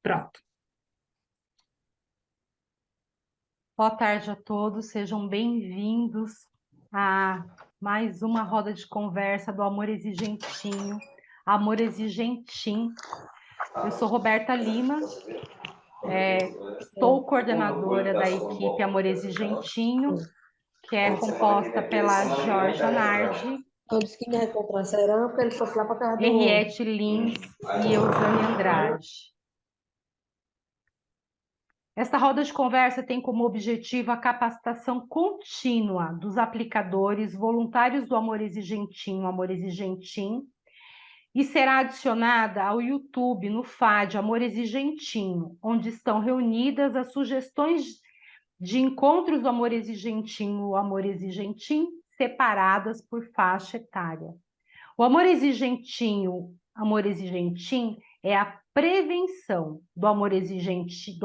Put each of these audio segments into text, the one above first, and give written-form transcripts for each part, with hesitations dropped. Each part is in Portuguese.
Pronto. Boa tarde a todos, sejam bem-vindos a mais uma roda de conversa do Amor Exigentinho, Amor Exigentim. Eu sou Roberta Lima, sou coordenadora da equipe Amor Exigentinho, que é composta pela Georgia Nardi, Eu disse que me recontrar cerâmica, ele foi lá para casa do Henriette Lins e Eusane Andrade. Esta roda de conversa tem como objetivo a capacitação contínua dos aplicadores voluntários do Amor Exigentinho, Amor Exigentim, e será adicionada ao YouTube, no FAD Amor Exigentinho, onde estão reunidas as sugestões de encontros do Amor Exigentinho, o Amor Exigentim, separadas por faixa etária. O Amor Exigentinho, Amor Exigentim, é a prevenção do amor exigente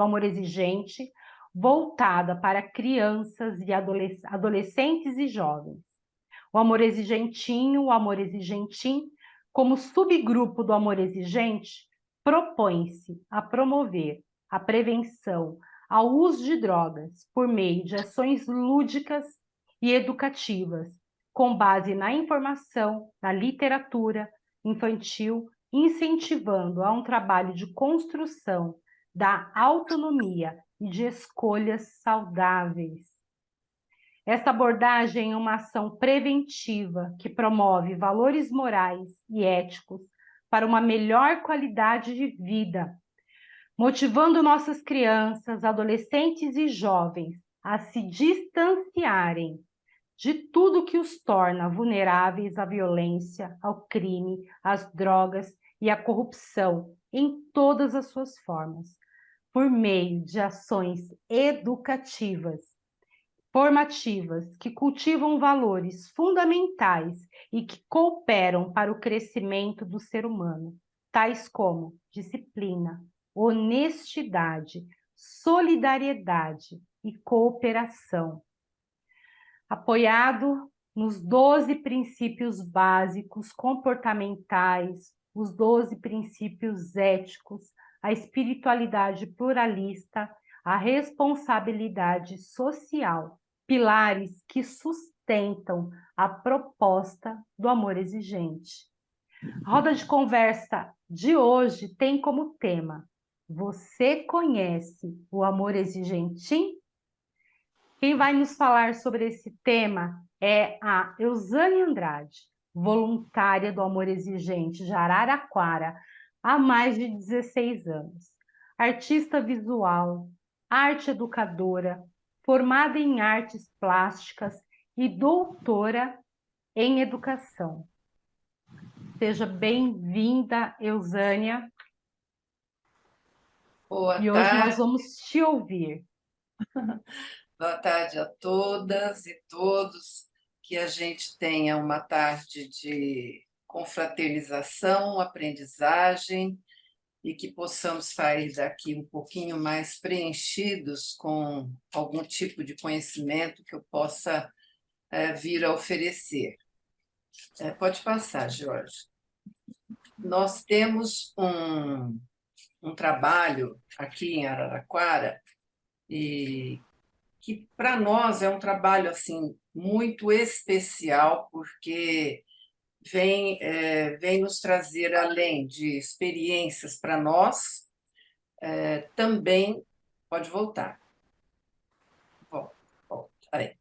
voltada para crianças e adolescentes e jovens. O amor exigentinho, o amor exigentim, como subgrupo do amor exigente, propõe-se a promover a prevenção ao uso de drogas por meio de ações lúdicas e educativas, com base na informação, na literatura infantil, incentivando a um trabalho de construção da autonomia e de escolhas saudáveis. Esta abordagem é uma ação preventiva que promove valores morais e éticos para uma melhor qualidade de vida, motivando nossas crianças, adolescentes e jovens a se distanciarem de tudo que os torna vulneráveis à violência, ao crime, às drogas e à corrupção em todas as suas formas, por meio de ações educativas, formativas, que cultivam valores fundamentais e que cooperam para o crescimento do ser humano, tais como disciplina, honestidade, solidariedade e cooperação. Apoiado nos 12 princípios básicos comportamentais, os 12 princípios éticos, a espiritualidade pluralista, a responsabilidade social, pilares que sustentam a proposta do amor exigente. A roda de conversa de hoje tem como tema: você conhece o amor exigentim? Quem vai nos falar sobre esse tema é a Eusane Andrade, voluntária do Amor Exigente de Araraquara há mais de 16 anos. Artista visual, arte educadora, formada em artes plásticas e doutora em educação. Seja bem-vinda, Eusânia. Boa e hoje nós vamos te ouvir. Boa tarde a todas e todos, que a gente tenha uma tarde de confraternização, aprendizagem e que possamos sair daqui um pouquinho mais preenchidos com algum tipo de conhecimento que eu possa vir a oferecer. Pode passar, Jorge. Nós temos um trabalho aqui em Araraquara e que para nós é um trabalho assim muito especial, porque vem nos trazer, além de experiências para nós, também pode voltar. Volta. Aí.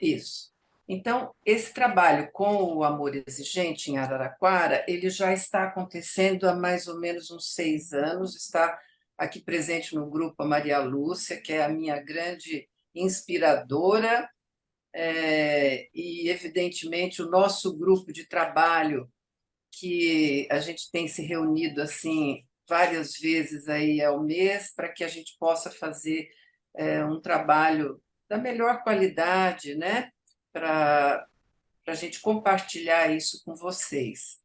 Isso. Então, esse trabalho com o Amor Exigente em Araraquara, ele já está acontecendo há mais ou menos uns 6 anos, está aqui presente no grupo a Maria Lúcia, que é a minha grande inspiradora, e, evidentemente, o nosso grupo de trabalho, que a gente tem se reunido assim várias vezes aí ao mês, para que a gente possa fazer um trabalho da melhor qualidade, né? Para a gente compartilhar isso com vocês.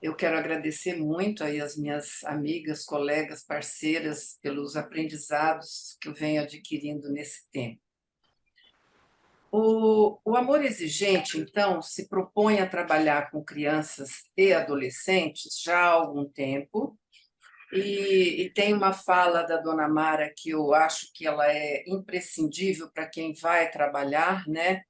Eu quero agradecer muito aí as minhas amigas, colegas, parceiras, pelos aprendizados que eu venho adquirindo nesse tempo. O Amor Exigente, então, se propõe a trabalhar com crianças e adolescentes já há algum tempo, E tem uma fala da Dona Mara que eu acho que ela é imprescindível para quem vai trabalhar, né?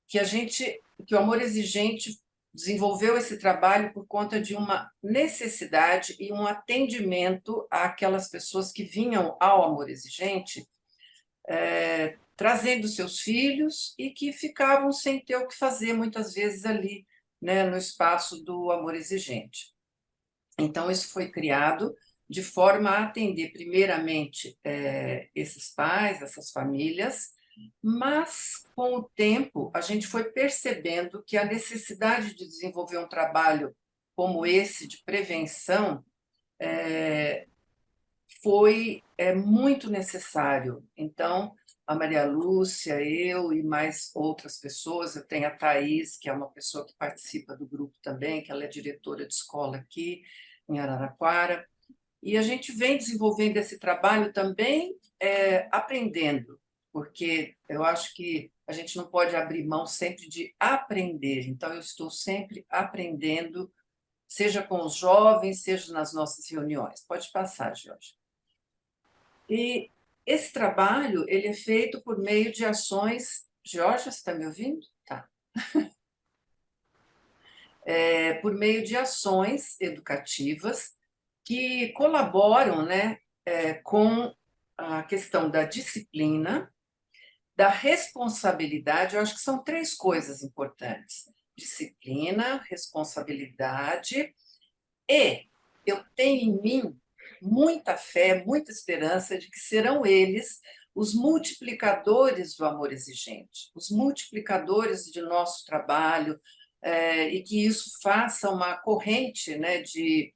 Que o Amor Exigente desenvolveu esse trabalho por conta de uma necessidade e um atendimento àquelas pessoas que vinham ao Amor Exigente, trazendo seus filhos e que ficavam sem ter o que fazer, muitas vezes, ali, né, no espaço do Amor Exigente. Então, isso foi criado de forma a atender, primeiramente, esses pais, essas famílias, mas, com o tempo, a gente foi percebendo que a necessidade de desenvolver um trabalho como esse, de prevenção, foi muito necessário. Então, a Maria Lúcia, eu e mais outras pessoas, eu tenho a Thais, que é uma pessoa que participa do grupo também, que ela é diretora de escola aqui em Araraquara, e a gente vem desenvolvendo esse trabalho também, aprendendo, porque eu acho que a gente não pode abrir mão sempre de aprender. Então, eu estou sempre aprendendo, seja com os jovens, seja nas nossas reuniões. Pode passar, Jorge. E esse trabalho ele é feito por meio de ações. Jorge, você está me ouvindo? Tá. Por meio de ações educativas que colaboram, né, com a questão da disciplina, da responsabilidade. Eu acho que são três coisas importantes: disciplina, responsabilidade e eu tenho em mim muita fé, muita esperança de que serão eles os multiplicadores do amor exigente, os multiplicadores de nosso trabalho, e que isso faça uma corrente, né, de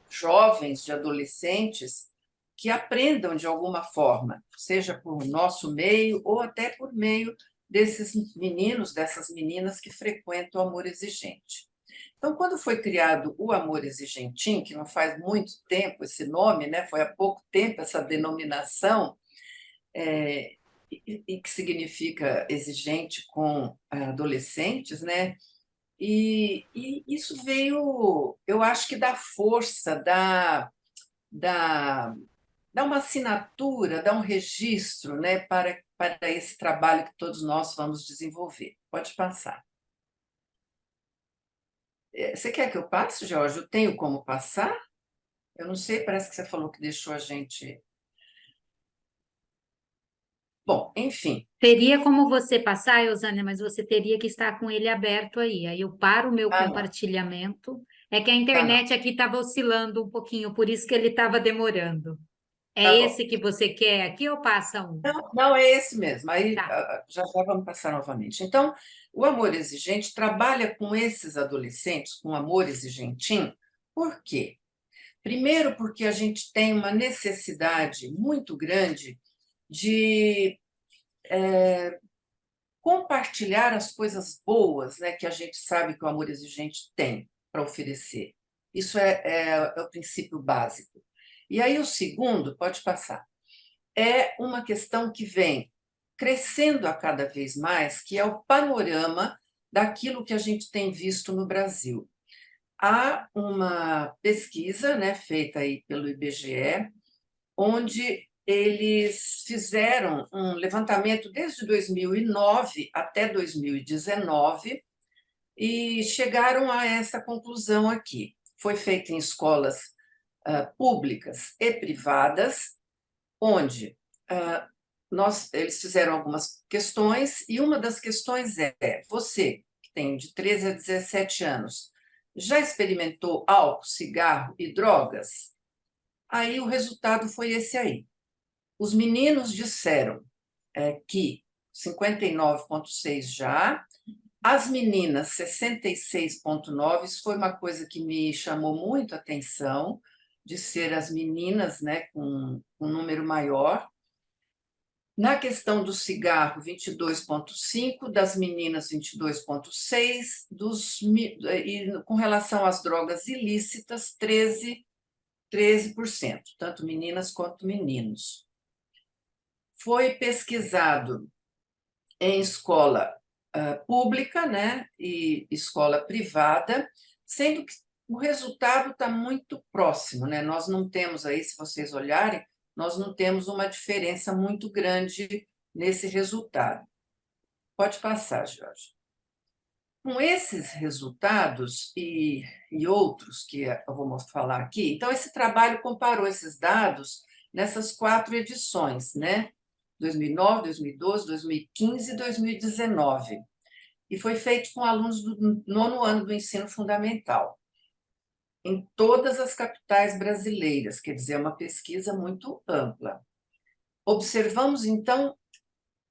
jovens, de adolescentes, que aprendam de alguma forma, seja por nosso meio ou até por meio desses meninos, dessas meninas que frequentam o amor exigente. Então, quando foi criado o Amor Exigentim, que não faz muito tempo esse nome, né? Foi há pouco tempo essa denominação, e que significa exigente com adolescentes, né? E isso veio, eu acho que dá força, dá, dá uma assinatura, dá um registro, né, para esse trabalho que todos nós vamos desenvolver. Pode passar. Você quer que eu passe, Jorge? Eu tenho como passar? Eu não sei, parece que você falou que deixou a gente. Bom, enfim. Teria como você passar, Eusânia, mas você teria que estar com ele aberto aí. Aí eu paro o meu Ah, não. compartilhamento. É que a Tá, não. internet aqui estava oscilando um pouquinho, por isso que ele estava demorando. É Tá bom. esse que você quer aqui ou passa um? Não, não é esse mesmo. Aí Tá. já já vamos passar novamente. Então, o amor exigente trabalha com esses adolescentes, com amor exigentinho. Por quê? Primeiro, porque a gente tem uma necessidade muito grande de compartilhar as coisas boas, né, que a gente sabe que o amor exigente tem para oferecer. Isso é o princípio básico. E aí o segundo, pode passar, é uma questão que vem crescendo a cada vez mais, que é o panorama daquilo que a gente tem visto no Brasil. Há uma pesquisa, né, feita aí pelo IBGE, onde eles fizeram um levantamento desde 2009 até 2019 e chegaram a essa conclusão aqui. Foi feita em escolas públicas e privadas, onde eles fizeram algumas questões, e uma das questões você, que tem de 13 a 17 anos, já experimentou álcool, cigarro e drogas? Aí o resultado foi esse aí. Os meninos disseram que 59,6 já, as meninas 66,9. Isso foi uma coisa que me chamou muito a atenção, de ser as meninas, né, com um número maior. Na questão do cigarro, 22,5, das meninas 22,6, e com relação às drogas ilícitas, 13%, tanto meninas quanto meninos. Foi pesquisado em escola pública, né, e escola privada, sendo que o resultado está muito próximo, né? Nós não temos aí, se vocês olharem, nós não temos uma diferença muito grande nesse resultado. Pode passar, Jorge. Com esses resultados e outros que eu vou falar aqui, então esse trabalho comparou esses dados nessas 4 edições, né? 2009, 2012, 2015 e 2019. E foi feito com alunos do 9º ano do ensino fundamental, em todas as capitais brasileiras, quer dizer, é uma pesquisa muito ampla. Observamos, então,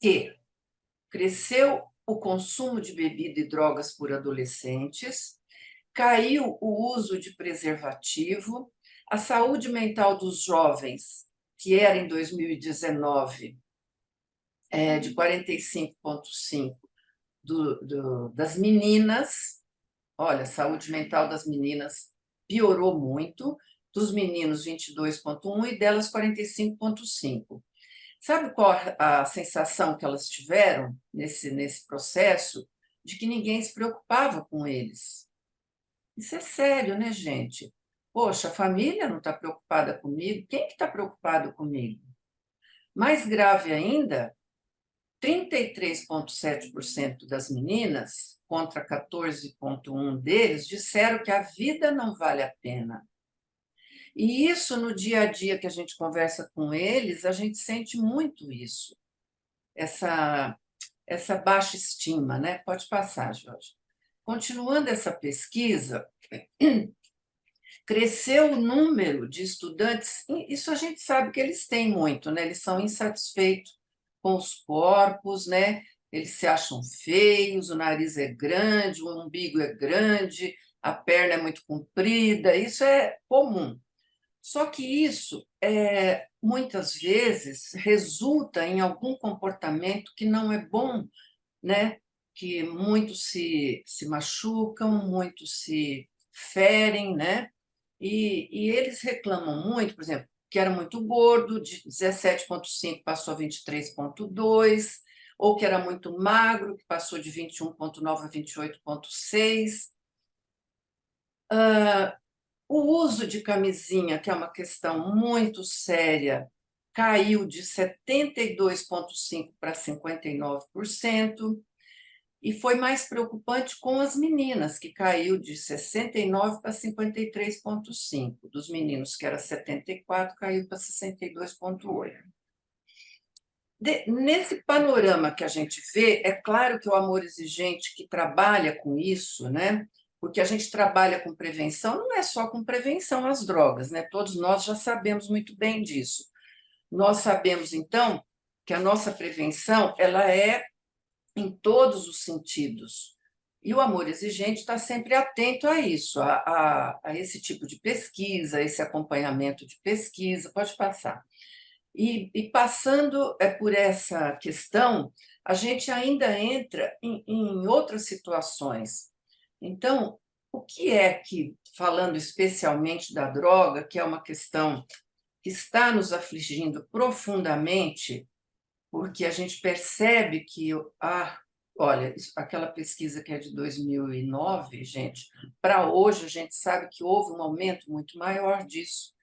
que cresceu o consumo de bebida e drogas por adolescentes, caiu o uso de preservativo, a saúde mental dos jovens, que era em 2019 de 45,5 das meninas, olha, a saúde mental das meninas piorou muito, dos meninos 22,1 e delas 45,5. Sabe qual a sensação que elas tiveram nesse processo? De que ninguém se preocupava com eles. Isso é sério, né, gente? Poxa, a família não está preocupada comigo? Quem que está preocupado comigo? Mais grave ainda, 33,7% das meninas, contra 14,1% deles, disseram que a vida não vale a pena. E isso, no dia a dia que a gente conversa com eles, a gente sente muito isso, essa baixa estima, né? Pode passar, Jorge. Continuando essa pesquisa, cresceu o número de estudantes, isso a gente sabe que eles têm muito, né? Eles são insatisfeitos com os corpos, né? Eles se acham feios, o nariz é grande, o umbigo é grande, a perna é muito comprida, isso é comum. Só que isso, muitas vezes, resulta em algum comportamento que não é bom, né? Que muitos se machucam, muitos se ferem, né? E eles reclamam muito, por exemplo, que era muito gordo, de 17,5 passou a 23,2, ou que era muito magro, que passou de 21,9 a 28,6. O uso de camisinha, que é uma questão muito séria, caiu de 72,5% para 59%, e foi mais preocupante com as meninas, que caiu de 69% para 53,5%. Dos meninos, que era 74%, caiu para 62,8%. Nesse panorama que a gente vê, é claro que o amor exigente que trabalha com isso, né? Porque a gente trabalha com prevenção, não é só com prevenção às drogas, né? Todos nós já sabemos muito bem disso. Nós sabemos, então, que a nossa prevenção ela é em todos os sentidos. E o amor exigente está sempre atento a isso, a esse tipo de pesquisa, a esse acompanhamento de pesquisa. Pode passar. E passando por essa questão, a gente ainda entra em outras situações. Então, o que é que, falando especialmente da droga, que é uma questão que está nos afligindo profundamente, porque a gente percebe que, olha, aquela pesquisa que é de 2009, gente, para hoje a gente sabe que houve um aumento muito maior disso.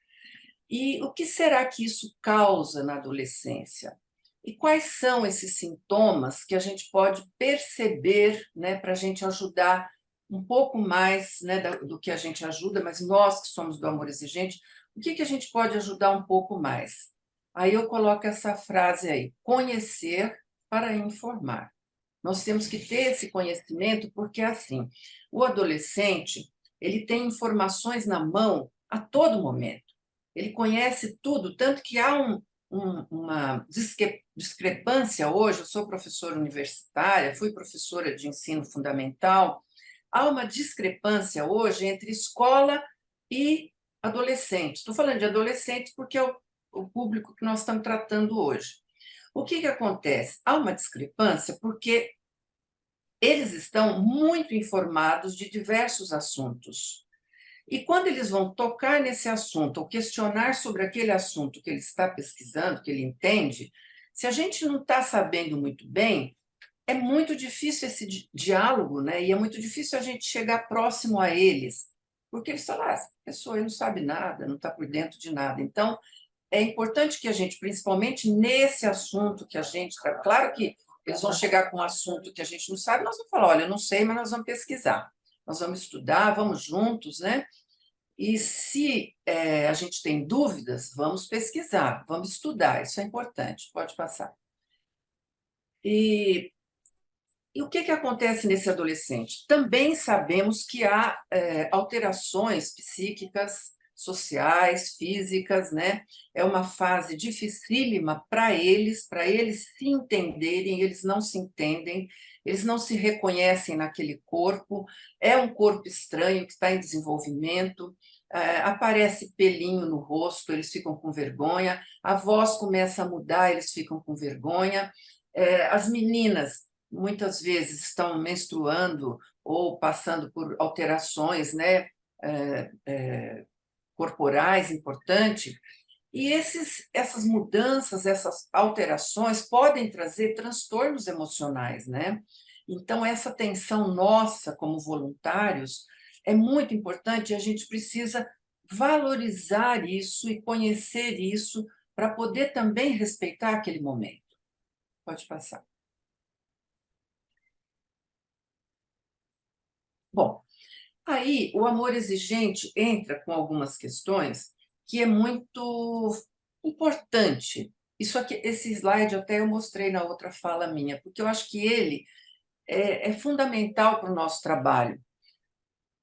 E o que será que isso causa na adolescência? E quais são esses sintomas que a gente pode perceber, né, para a gente ajudar um pouco mais, né, do que a gente ajuda, mas nós que somos do amor exigente, o que a gente pode ajudar um pouco mais? Aí eu coloco essa frase aí: conhecer para informar. Nós temos que ter esse conhecimento porque, assim, o adolescente ele tem informações na mão a todo momento. Ele conhece tudo, tanto que há uma discrepância hoje. Eu sou professora universitária, fui professora de ensino fundamental. Há uma discrepância hoje entre escola e adolescente. Estou falando de adolescente porque é o público que nós estamos tratando hoje. O que acontece? Há uma discrepância porque eles estão muito informados de diversos assuntos. E quando eles vão tocar nesse assunto, ou questionar sobre aquele assunto que ele está pesquisando, que ele entende, se a gente não está sabendo muito bem, é muito difícil esse diálogo, né? E é muito difícil a gente chegar próximo a eles. porque eles falam, essa pessoa aí não sabe nada, não está por dentro de nada. Então, é importante que a gente, principalmente nesse assunto que a gente... Claro que eles vão chegar com um assunto que a gente não sabe, nós vamos falar, olha, eu não sei, mas nós vamos pesquisar. Nós vamos estudar, vamos juntos, né? E se a gente tem dúvidas, vamos pesquisar, vamos estudar, isso é importante, pode passar. E o que acontece nesse adolescente? Também sabemos que há alterações psíquicas, sociais, físicas, né? É uma fase dificílima para eles se entenderem, eles não se entendem, eles não se reconhecem naquele corpo, é um corpo estranho que está em desenvolvimento, aparece pelinho no rosto, eles ficam com vergonha, a voz começa a mudar, eles ficam com vergonha, as meninas muitas vezes estão menstruando ou passando por alterações, né, corporais importantes, e essas mudanças, essas alterações podem trazer transtornos emocionais, né? Então, essa atenção nossa como voluntários é muito importante e a gente precisa valorizar isso e conhecer isso para poder também respeitar aquele momento. Pode passar. Bom, aí o amor exigente entra com algumas questões que é muito importante. Isso aqui, esse slide até eu mostrei na outra fala minha, porque eu acho que ele é fundamental para o nosso trabalho.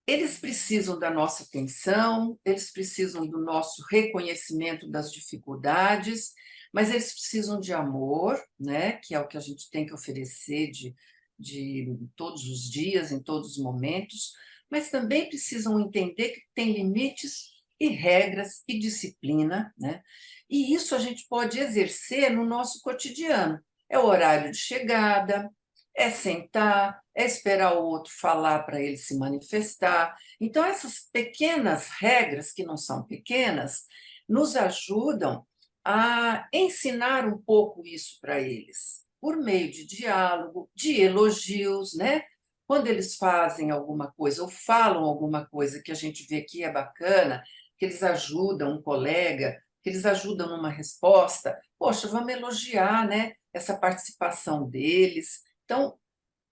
Eles precisam da nossa atenção, eles precisam do nosso reconhecimento das dificuldades, mas eles precisam de amor, né? Que é o que a gente tem que oferecer de todos os dias, em todos os momentos, mas também precisam entender que tem limites e regras e disciplina, né? E isso a gente pode exercer no nosso cotidiano. É o horário de chegada, é sentar, é esperar o outro falar para ele se manifestar. Então, essas pequenas regras, que não são pequenas, nos ajudam a ensinar um pouco isso para eles, por meio de diálogo, de elogios, né? Quando eles fazem alguma coisa ou falam alguma coisa que a gente vê que é bacana, que eles ajudam um colega, que eles ajudam numa resposta, poxa, vamos elogiar, né? Essa participação deles. Então,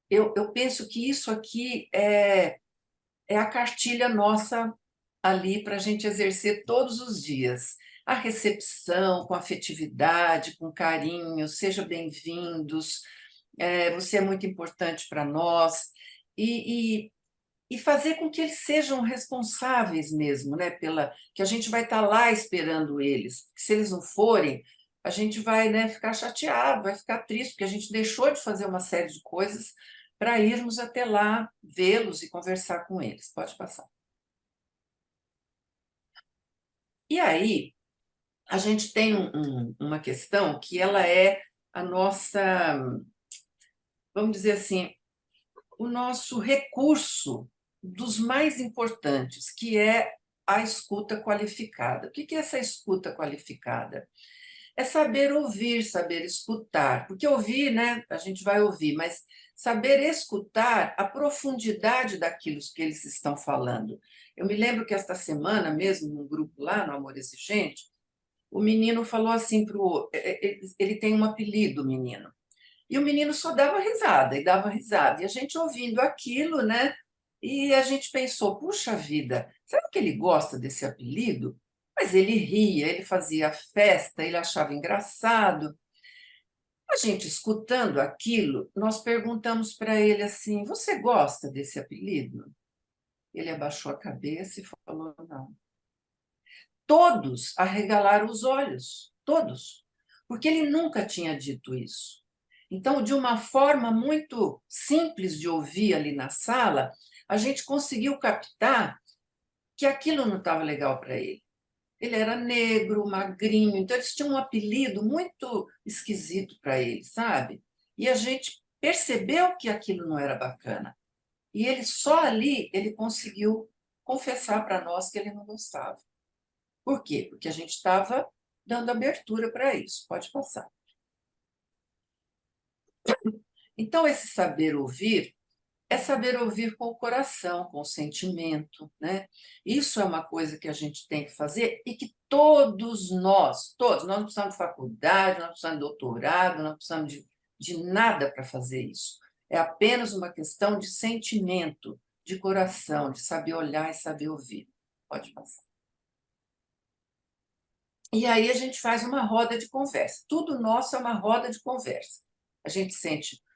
eu penso que isso aqui é a cartilha nossa ali para a gente exercer todos os dias. A recepção com afetividade, com carinho, sejam bem-vindos, você é muito importante para nós, e, e fazer com que eles sejam responsáveis mesmo, né, que a gente vai estar lá esperando eles. Se eles não forem, a gente vai, né, ficar chateado, vai ficar triste, porque a gente deixou de fazer uma série de coisas para irmos até lá, vê-los e conversar com eles. Pode passar. E aí, a gente tem uma questão que ela é a nossa, vamos dizer assim, o nosso recurso dos mais importantes, que é a escuta qualificada. O que é essa escuta qualificada? É saber ouvir, saber escutar, porque ouvir, né, a gente vai ouvir, mas saber escutar a profundidade daquilo que eles estão falando. Eu me lembro que esta semana mesmo, num grupo lá no Amor Exigente, o menino falou assim para o outro, ele tem um apelido, o menino, e o menino só dava risada e dava risada. E a gente ouvindo aquilo, né? E a gente pensou, puxa vida, será que ele gosta desse apelido? Mas ele ria, ele fazia festa, ele achava engraçado. A gente escutando aquilo, nós perguntamos para ele assim: você gosta desse apelido? Ele abaixou a cabeça e falou: não. Todos arregalaram os olhos, todos, porque ele nunca tinha dito isso. Então, de uma forma muito simples de ouvir ali na sala, a gente conseguiu captar que aquilo não estava legal para ele. Ele era negro, magrinho, então eles tinham um apelido muito esquisito para ele, sabe? E a gente percebeu que aquilo não era bacana. E ele só ali ele conseguiu confessar para nós que ele não gostava. Por quê? Porque a gente estava dando abertura para isso. Pode passar. Então, esse saber ouvir é saber ouvir com o coração, com o sentimento, né? Isso é uma coisa que a gente tem que fazer e que todos, nós não precisamos de faculdade, nós não precisamos de doutorado, não precisamos de nada para fazer isso. É apenas uma questão de sentimento, de coração, de saber olhar e saber ouvir. Pode passar. E aí a gente faz uma roda de conversa. Tudo nosso é uma roda de conversa. A gente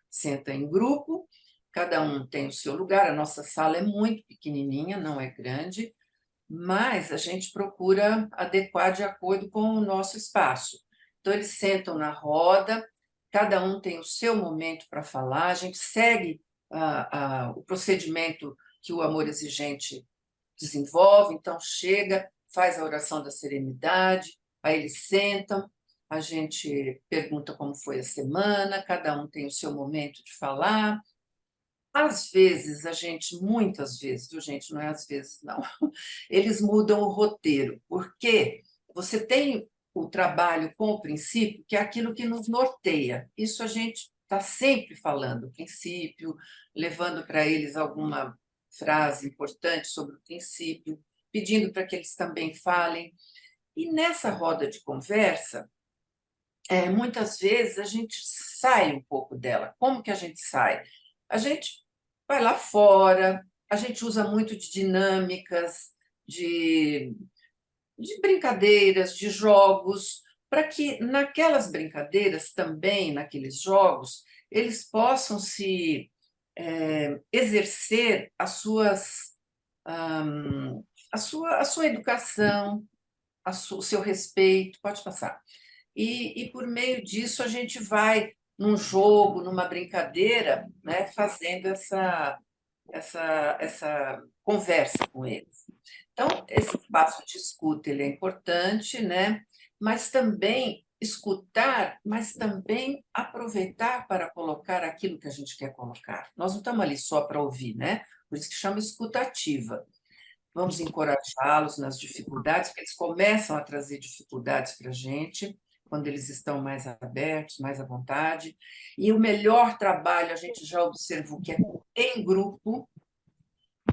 senta em grupo, cada um tem o seu lugar. A nossa sala é muito pequenininha, não é grande, mas a gente procura adequar de acordo com o nosso espaço. Então, eles sentam na roda, cada um tem o seu momento para falar, a gente segue o procedimento que o amor exigente desenvolve, então chega, faz a oração da serenidade, aí eles sentam, a gente pergunta como foi a semana, cada um tem o seu momento de falar. Às vezes, muitas vezes, viu, gente? Não é às vezes, não. Eles mudam o roteiro, porque você tem o trabalho com o princípio, que é aquilo que nos norteia. Isso a gente está sempre falando, o princípio, levando para eles alguma frase importante sobre o princípio, pedindo para que eles também falem. E nessa roda de conversa, muitas vezes a gente sai um pouco dela. Como que a gente sai? A gente vai lá fora, a gente usa muito de dinâmicas, de, de brincadeiras, de jogos, para que naquelas brincadeiras também, naqueles jogos, eles possam se exercer a sua educação, o seu respeito, pode passar. E por meio disso a gente vai num jogo, numa brincadeira, né, fazendo essa conversa com eles. Então, esse espaço de escuta ele é importante, né? Mas também escutar, mas também aproveitar para colocar aquilo que a gente quer colocar. Nós não estamos ali só para ouvir, né? Por isso que chama escuta ativa. Vamos encorajá-los nas dificuldades, porque eles começam a trazer dificuldades para a gente, quando eles estão mais abertos, mais à vontade. E o melhor trabalho, a gente já observou que é em grupo.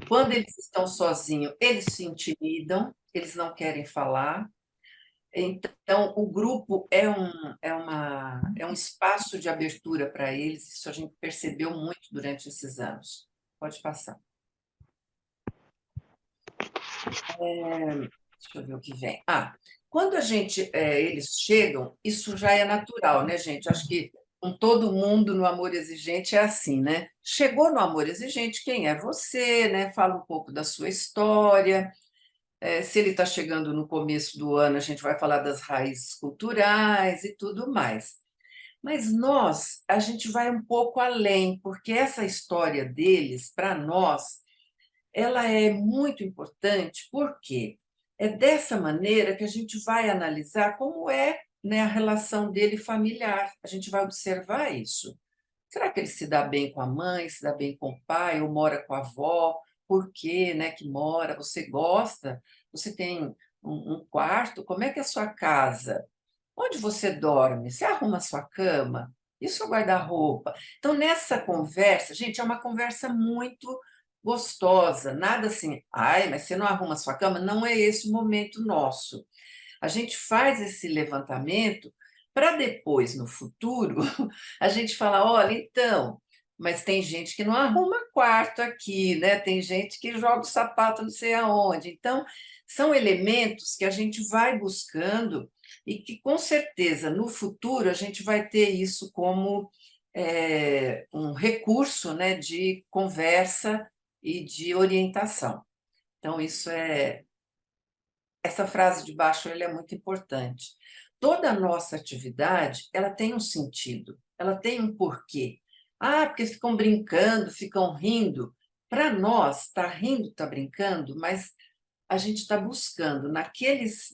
Quando eles estão sozinhos, eles se intimidam, eles não querem falar. Então, o grupo é um espaço de abertura para eles, isso a gente percebeu muito durante esses anos. Pode passar. Deixa eu ver o que vem. Quando eles chegam, isso já é natural, né, gente? Acho que com todo mundo no amor exigente é assim, né? Chegou no amor exigente, quem é você, né? Fala um pouco da sua história. Se ele está chegando no começo do ano, a gente vai falar das raízes culturais e tudo mais. Mas a gente vai um pouco além, porque essa história deles, para nós, ela é muito importante, porque é dessa maneira que a gente vai analisar como é, né, a relação dele familiar. A gente vai observar isso. Será que ele se dá bem com a mãe, se dá bem com o pai, ou mora com a avó? Por quê, né, que mora? Você gosta? Você tem um quarto? Como é que é a sua casa? Onde você dorme? Você arruma a sua cama? E o seu guarda-roupa? Então, nessa conversa, gente, é uma conversa muito gostosa, nada assim, ai, mas você não arruma a sua cama? Não é esse o momento nosso. A gente faz esse levantamento para depois, no futuro, a gente falar, olha, então, mas tem gente que não arruma quarto aqui, né? Tem gente que joga o sapato não sei aonde. Então, são elementos que a gente vai buscando e que, com certeza, no futuro, a gente vai ter isso como um recurso, né, de conversa e de orientação. Então, essa frase de baixo ela é muito importante. Toda a nossa atividade, ela tem um sentido, ela tem um porquê. Porque ficam brincando, ficam rindo. Para nós, está rindo, está brincando, mas a gente está buscando naqueles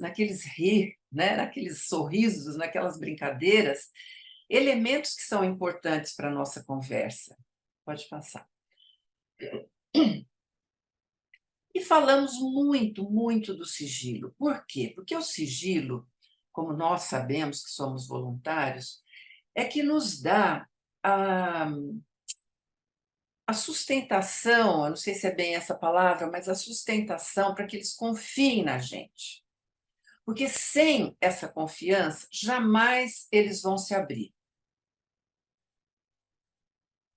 rir, né? Naqueles sorrisos, naquelas brincadeiras, elementos que são importantes para a nossa conversa. Pode passar. E falamos muito, muito do sigilo. Por quê? Porque o sigilo, como nós sabemos que somos voluntários, é que nos dá a a sustentação, eu não sei se é bem essa palavra, mas a sustentação para que eles confiem na gente. Porque sem essa confiança, jamais eles vão se abrir.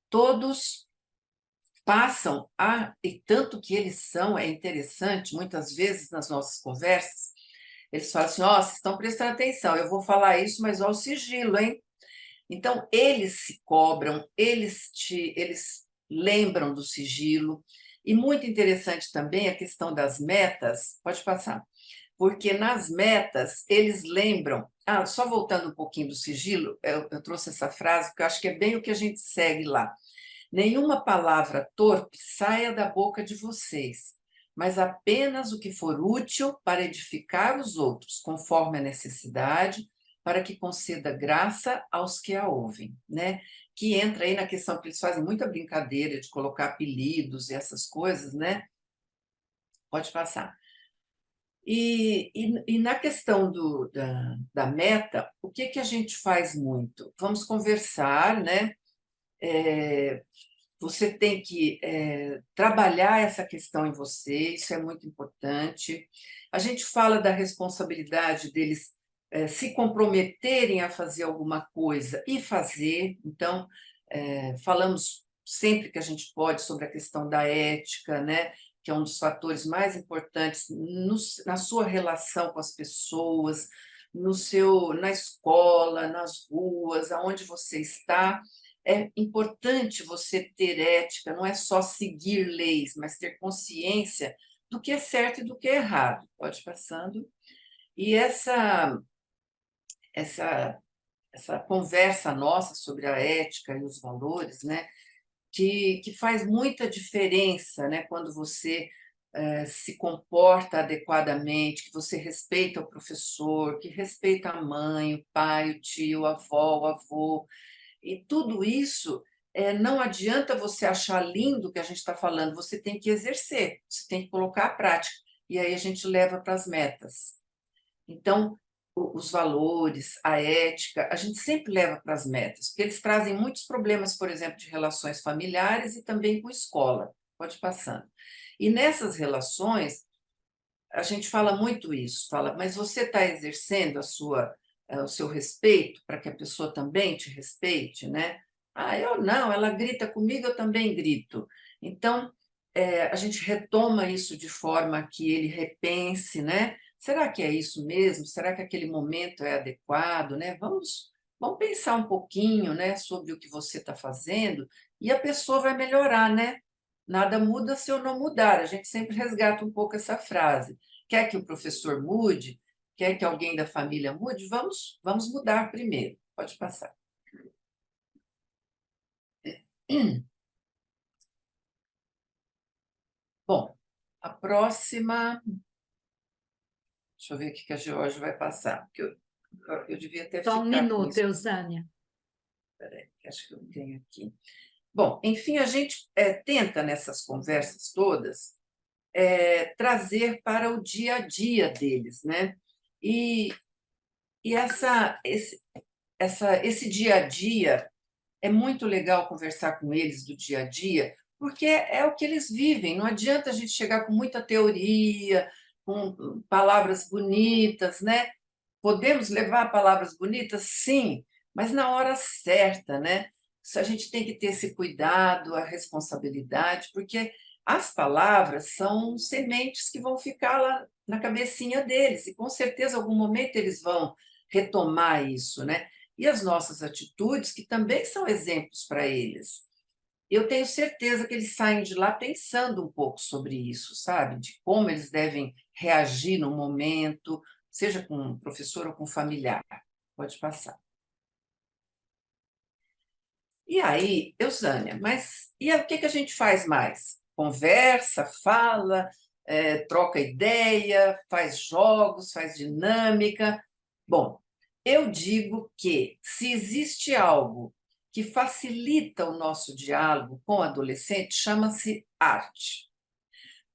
Todos passam e tanto que eles são, é interessante, muitas vezes nas nossas conversas, eles falam assim, ó, vocês estão prestando atenção, eu vou falar isso, mas ó o sigilo, hein? Então, eles se cobram, eles lembram do sigilo, e muito interessante também a questão das metas, pode passar, porque nas metas eles lembram, só voltando um pouquinho do sigilo, eu trouxe essa frase, porque eu acho que é bem o que a gente segue lá. Nenhuma palavra torpe saia da boca de vocês, mas apenas o que for útil para edificar os outros, conforme a necessidade, para que conceda graça aos que a ouvem, né? Que entra aí na questão que eles fazem muita brincadeira de colocar apelidos e essas coisas, né? Pode passar. E na questão da meta, o que a gente faz muito? Vamos conversar, né? Você tem que trabalhar essa questão em você, isso é muito importante. A gente fala da responsabilidade deles se comprometerem a fazer alguma coisa e fazer. Então, falamos sempre que a gente pode sobre a questão da ética, né? Que é um dos fatores mais importantes na sua relação com as pessoas, na escola, nas ruas, aonde você está. É importante você ter ética, não é só seguir leis, mas ter consciência do que é certo e do que é errado. Pode ir passando. E essa conversa nossa sobre a ética e os valores, né, que faz muita diferença, né, quando você se comporta adequadamente, que você respeita o professor, que respeita a mãe, o pai, o tio, a avó, o avô. E tudo isso, não adianta você achar lindo o que a gente está falando, você tem que exercer, você tem que colocar a prática. E aí a gente leva para as metas. Então, os valores, a ética, a gente sempre leva para as metas, porque eles trazem muitos problemas, por exemplo, de relações familiares e também com escola. Pode ir passando. E nessas relações, a gente fala muito isso, fala, mas você está exercendo o seu respeito para que a pessoa também te respeite, né? Eu não, ela grita comigo, eu também grito. Então, a gente retoma isso de forma que ele repense, né? Será que é isso mesmo? Será que aquele momento é adequado, né? Vamos pensar um pouquinho, né, sobre o que você está fazendo e a pessoa vai melhorar, né? Nada muda se eu não mudar. A gente sempre resgata um pouco essa frase. Quer que o professor mude? Quer que alguém da família mude? Vamos mudar primeiro. Pode passar. Bom, a próxima. Deixa eu ver o que a Georgia vai passar, porque eu devia ter Só ficado um com minuto, isso. Eusânia. Peraí, acho que eu tenho aqui. Bom, enfim, a gente tenta nessas conversas todas trazer para o dia a dia deles, né? E esse dia a dia é muito legal conversar com eles do dia a dia, porque é o que eles vivem. Não adianta a gente chegar com muita teoria, com palavras bonitas, né? Podemos levar palavras bonitas? Sim, mas na hora certa, né? A gente tem que ter esse cuidado, a responsabilidade, porque as palavras são sementes que vão ficar lá na cabecinha deles, e com certeza, em algum momento, eles vão retomar isso, né? E as nossas atitudes, que também são exemplos para eles. Eu tenho certeza que eles saem de lá pensando um pouco sobre isso, sabe? De como eles devem reagir no momento, seja com um professor ou com um familiar. Pode passar. E aí, Eusânia, mas o que a gente faz mais? Conversa, fala, troca ideia, faz jogos, faz dinâmica. Bom, eu digo que se existe algo que facilita o nosso diálogo com o adolescente, chama-se arte.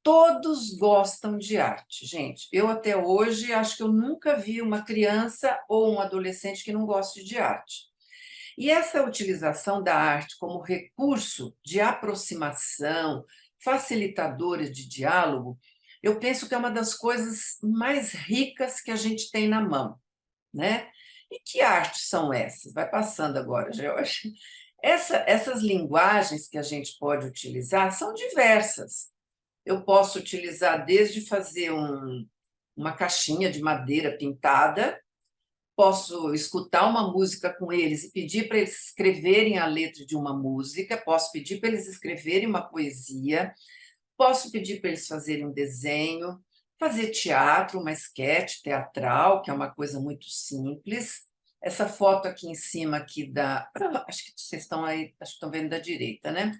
Todos gostam de arte, gente. Eu até hoje acho que eu nunca vi uma criança ou um adolescente que não goste de arte. E essa utilização da arte como recurso de aproximação, facilitadora de diálogo, eu penso que é uma das coisas mais ricas que a gente tem na mão, né? E que artes são essas? Vai passando agora, George. Essas linguagens que a gente pode utilizar são diversas. Eu posso utilizar desde fazer uma caixinha de madeira pintada, posso escutar uma música com eles e pedir para eles escreverem a letra de uma música, posso pedir para eles escreverem uma poesia, posso pedir para eles fazerem um desenho, fazer teatro, uma esquete teatral, que é uma coisa muito simples. Essa foto aqui em cima aqui acho que vocês estão aí, acho que estão vendo da direita, né?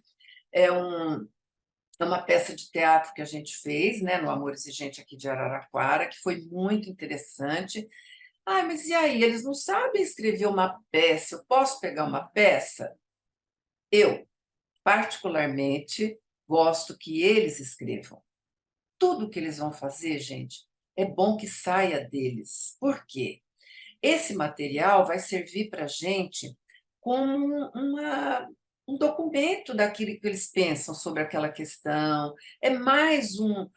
É uma peça de teatro que a gente fez, né, no Amor Exigente aqui de Araraquara, que foi muito interessante. Ah, mas e aí? Eles não sabem escrever uma peça. Eu posso pegar uma peça? Eu, particularmente, gosto que eles escrevam. Tudo que eles vão fazer, gente, é bom que saia deles. Por quê? Esse material vai servir para a gente como um documento daquilo que eles pensam sobre aquela questão. É mais um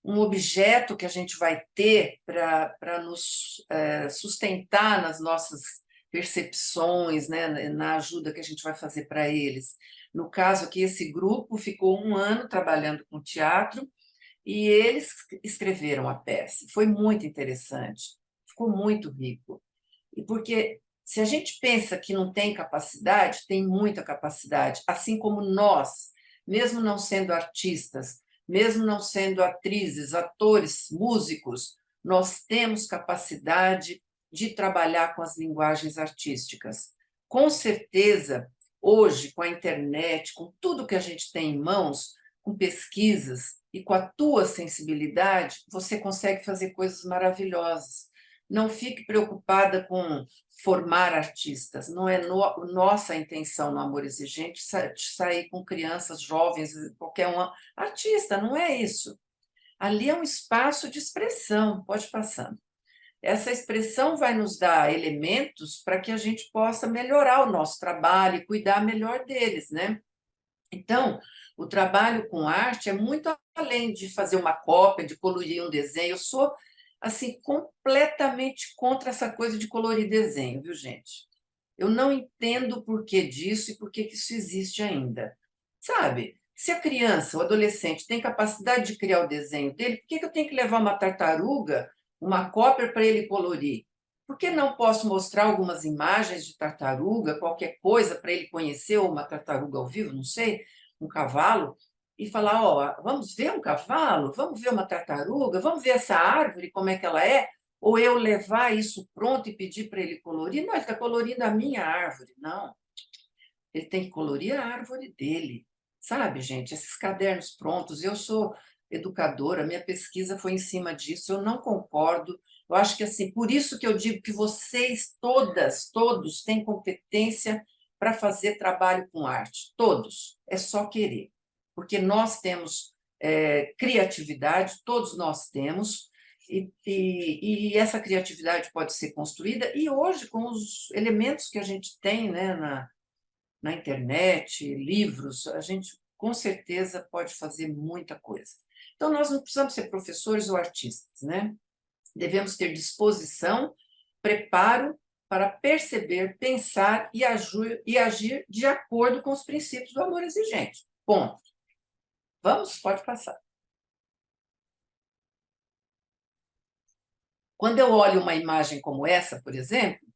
objeto que a gente vai ter para nos sustentar nas nossas percepções, né, na ajuda que a gente vai fazer para eles. No caso aqui, esse grupo ficou 1 ano trabalhando com teatro e eles escreveram a peça. Foi muito interessante, ficou muito rico. E porque se a gente pensa que não tem capacidade, tem muita capacidade, assim como nós, mesmo não sendo artistas, mesmo não sendo atrizes, atores, músicos, nós temos capacidade de trabalhar com as linguagens artísticas. Com certeza, hoje, com a internet, com tudo que a gente tem em mãos, com pesquisas e com a tua sensibilidade, você consegue fazer coisas maravilhosas. Não fique preocupada com formar artistas, não é nossa intenção no Amor Exigente sair com crianças, jovens, qualquer um artista, não é isso. Ali é um espaço de expressão, pode passando. Essa expressão vai nos dar elementos para que a gente possa melhorar o nosso trabalho e cuidar melhor deles, né? Então, o trabalho com arte é muito além de fazer uma cópia, de colorir um desenho. Eu sou assim completamente contra essa coisa de colorir desenho, viu, gente? Eu não entendo o porquê disso e por que isso existe ainda. Sabe? Se a criança, o adolescente, tem capacidade de criar o desenho dele, por que eu tenho que levar uma tartaruga, uma cópia para ele colorir? Por que não posso mostrar algumas imagens de tartaruga, qualquer coisa para ele conhecer, ou uma tartaruga ao vivo, não sei, um cavalo, e falar, ó, vamos ver um cavalo, vamos ver uma tartaruga, vamos ver essa árvore, como é que ela é? Ou eu levar isso pronto e pedir para ele colorir? Não, ele está colorindo a minha árvore. Não, ele tem que colorir a árvore dele. Sabe, gente, esses cadernos prontos, eu sou educadora, minha pesquisa foi em cima disso, eu não concordo. Eu acho que, assim, por isso que eu digo que vocês todas, todos, têm competência para fazer trabalho com arte. Todos. É só querer. Porque nós temos criatividade, todos nós temos, e essa criatividade pode ser construída, e hoje, com os elementos que a gente tem, né, na internet, livros, a gente com certeza pode fazer muita coisa. Então, nós não precisamos ser professores ou artistas, né? Devemos ter disposição, preparo para perceber, pensar e agir de acordo com os princípios do amor exigente. Ponto. Vamos? Pode passar. Quando eu olho uma imagem como essa, por exemplo,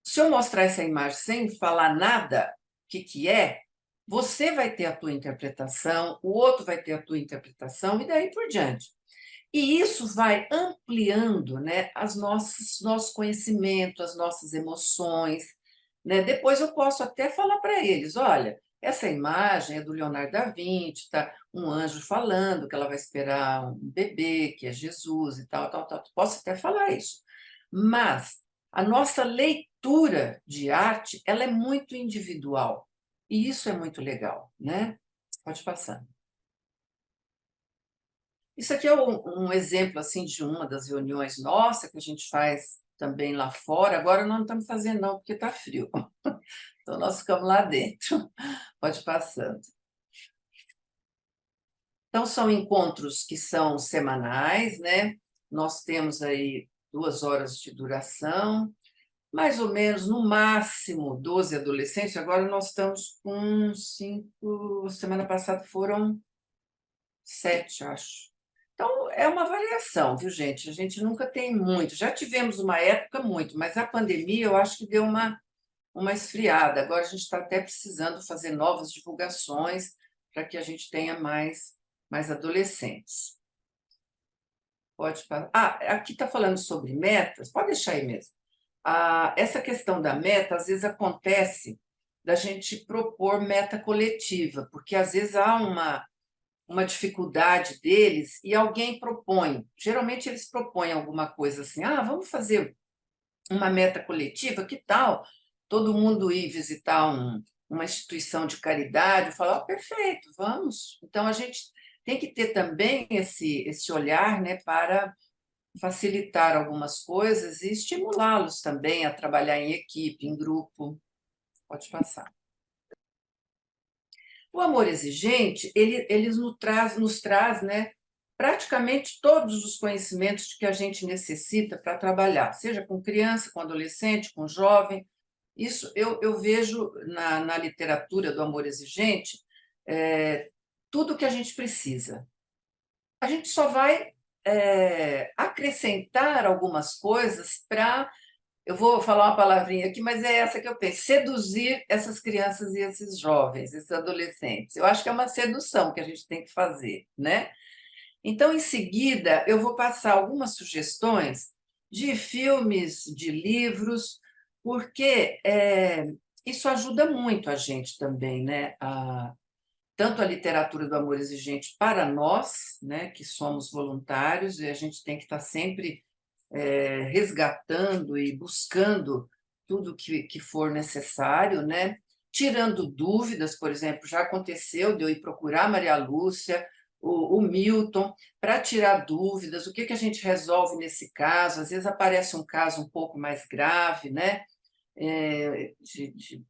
se eu mostrar essa imagem sem falar nada, o que é, você vai ter a tua interpretação, o outro vai ter a tua interpretação, e daí por diante. E isso vai ampliando, né, nosso conhecimento, as nossas emoções, né? Depois eu posso até falar para eles, olha, essa imagem é do Leonardo da Vinci, tá um anjo falando que ela vai esperar um bebê, que é Jesus e tal, tal, tal. Posso até falar isso. Mas a nossa leitura de arte, ela é muito individual. E isso é muito legal, né? Pode passar. Isso aqui é um exemplo assim de uma das reuniões nossa que a gente faz também lá fora. Agora não estamos fazendo, não, porque está frio. Então, nós ficamos lá dentro. Pode passando. Então, são encontros que são semanais, né? Nós temos aí 2 horas de duração, mais ou menos, no máximo, 12 adolescentes. Agora nós estamos com 5, semana passada foram 7, acho. Então, é uma variação, viu, gente? A gente nunca tem muito. Já tivemos uma época muito, mas a pandemia eu acho que deu uma esfriada. Agora a gente está até precisando fazer novas divulgações para que a gente tenha mais adolescentes. Pode passar. Aqui está falando sobre metas, pode deixar aí mesmo. Essa questão da meta, às vezes acontece da gente propor meta coletiva, porque às vezes há uma dificuldade deles e alguém propõe. Geralmente eles propõem alguma coisa assim, vamos fazer uma meta coletiva, que tal todo mundo ir visitar uma instituição de caridade e falar, perfeito, vamos. Então, a gente tem que ter também esse olhar, né, para facilitar algumas coisas e estimulá-los também a trabalhar em equipe, em grupo. Pode passar. O amor exigente, ele nos traz, né, praticamente todos os conhecimentos que a gente necessita para trabalhar, seja com criança, com adolescente, com jovem. Isso eu vejo na literatura do amor exigente, tudo que a gente precisa. A gente só vai acrescentar algumas coisas para, eu vou falar uma palavrinha aqui, mas é essa que eu penso, seduzir essas crianças e esses jovens, esses adolescentes. Eu acho que é uma sedução que a gente tem que fazer, né? Então, em seguida, eu vou passar algumas sugestões de filmes, de livros, porque isso ajuda muito a gente também, né? Tanto a literatura do amor exigente para nós, né, que somos voluntários, e a gente tem que estar sempre resgatando e buscando tudo que for necessário, né? Tirando dúvidas, por exemplo, já aconteceu de eu ir procurar a Maria Lúcia, o Milton, para tirar dúvidas, o que a gente resolve nesse caso. Às vezes aparece um caso um pouco mais grave, né? De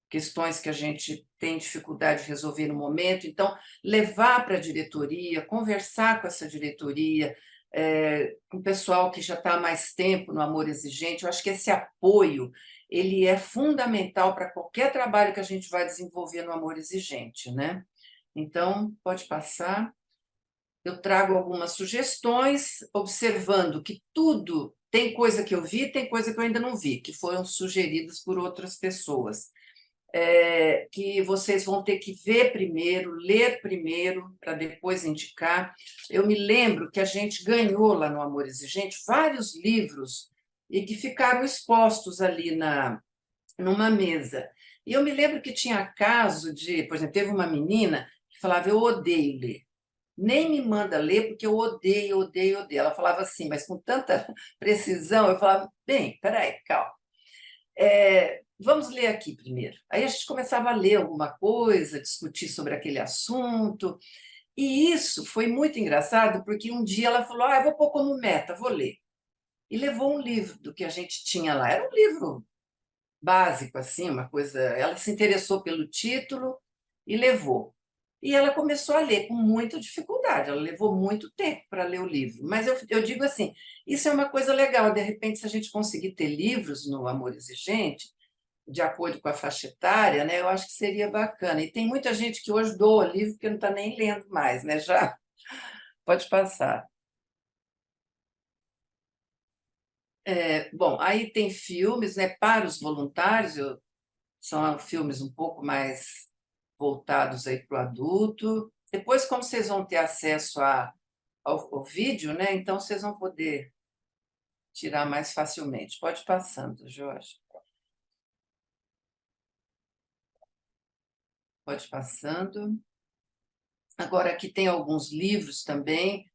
questões que a gente tem dificuldade de resolver no momento. Então, levar para a diretoria, conversar com essa diretoria, com o pessoal que já está há mais tempo no amor exigente. Eu acho que esse apoio ele é fundamental para qualquer trabalho que a gente vai desenvolver no amor exigente, né? Então, pode passar. Eu trago algumas sugestões, observando que tudo tem coisa que eu vi, tem coisa que eu ainda não vi, que foram sugeridas por outras pessoas. Que vocês vão ter que ver primeiro, ler primeiro, para depois indicar. Eu me lembro que a gente ganhou lá no Amor Exigente vários livros e que ficaram expostos ali numa mesa. E eu me lembro que tinha caso de, por exemplo, teve uma menina que falava, eu odeio ler. Nem me manda ler, porque eu odeio, odeio, odeio. Ela falava assim, mas com tanta precisão, eu falava, bem, peraí, calma. Vamos ler aqui primeiro. Aí a gente começava a ler alguma coisa, discutir sobre aquele assunto, e isso foi muito engraçado, porque um dia ela falou, eu vou pôr como meta, vou ler. E levou um livro do que a gente tinha lá. Era um livro básico, assim, uma coisa... Ela se interessou pelo título e levou. E ela começou a ler com muita dificuldade, ela levou muito tempo para ler o livro. Mas eu digo assim, isso é uma coisa legal, de repente, se a gente conseguir ter livros no Amor Exigente, de acordo com a faixa etária, né, eu acho que seria bacana. E tem muita gente que hoje doa livro porque não está nem lendo mais, né? Já pode passar. Bom, aí tem filmes, né, para os voluntários, são filmes um pouco mais voltados aí para o adulto. Depois, como vocês vão ter acesso ao vídeo, né, então vocês vão poder tirar mais facilmente. Pode ir passando, Jorge. Pode ir passando. Agora, aqui tem alguns livros também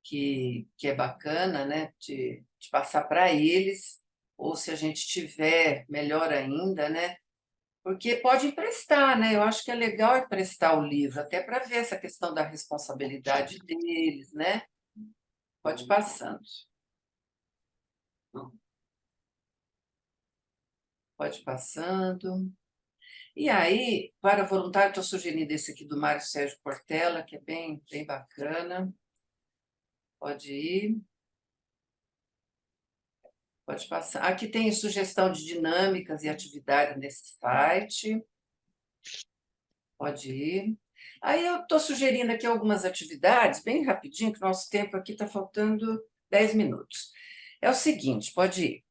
que é bacana, né, de passar para eles, ou se a gente tiver, melhor ainda, né, porque pode emprestar, né, eu acho que é legal emprestar o livro, até para ver essa questão da responsabilidade deles, né, pode ir passando. pode ir passando. E aí, para voluntário, estou sugerindo esse aqui do Mário Sérgio Cortella, que é bem, bem bacana. Pode ir. Pode passar. Aqui tem sugestão de dinâmicas e atividades nesse site. Pode ir. Aí eu estou sugerindo aqui algumas atividades, bem rapidinho, que o nosso tempo aqui está faltando 10 minutos. É o seguinte, pode ir.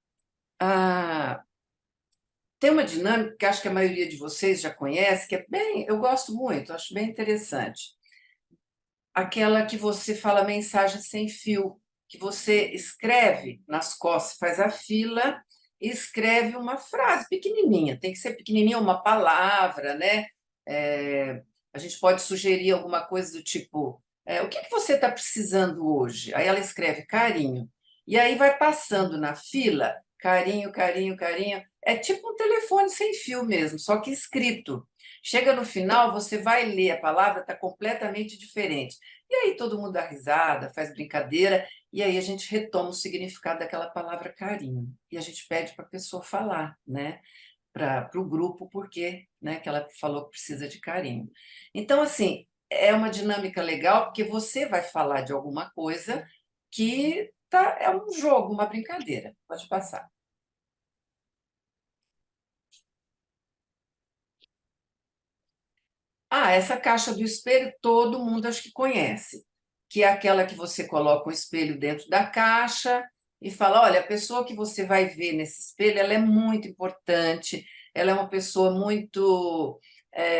Tem uma dinâmica que acho que a maioria de vocês já conhece, que é bem, eu gosto muito, acho bem interessante. Aquela que você fala mensagem sem fio, que você escreve nas costas, faz a fila e escreve uma frase pequenininha, tem que ser pequenininha, uma palavra, né? A gente pode sugerir alguma coisa do tipo, o que você está precisando hoje? Aí ela escreve carinho, e aí vai passando na fila, carinho, carinho, carinho, é tipo um telefone sem fio mesmo, só que escrito. Chega no final, você vai ler a palavra, está completamente diferente. E aí todo mundo dá risada, faz brincadeira, e aí a gente retoma o significado daquela palavra carinho. E a gente pede para a pessoa falar, né? Para o grupo, porque, né, que ela falou que precisa de carinho. Então, assim, é uma dinâmica legal, porque você vai falar de alguma coisa que é um jogo, uma brincadeira. Pode passar. Essa caixa do espelho todo mundo acho que conhece, que é aquela que você coloca o espelho dentro da caixa e fala, olha, a pessoa que você vai ver nesse espelho, ela é muito importante, ela é uma pessoa muito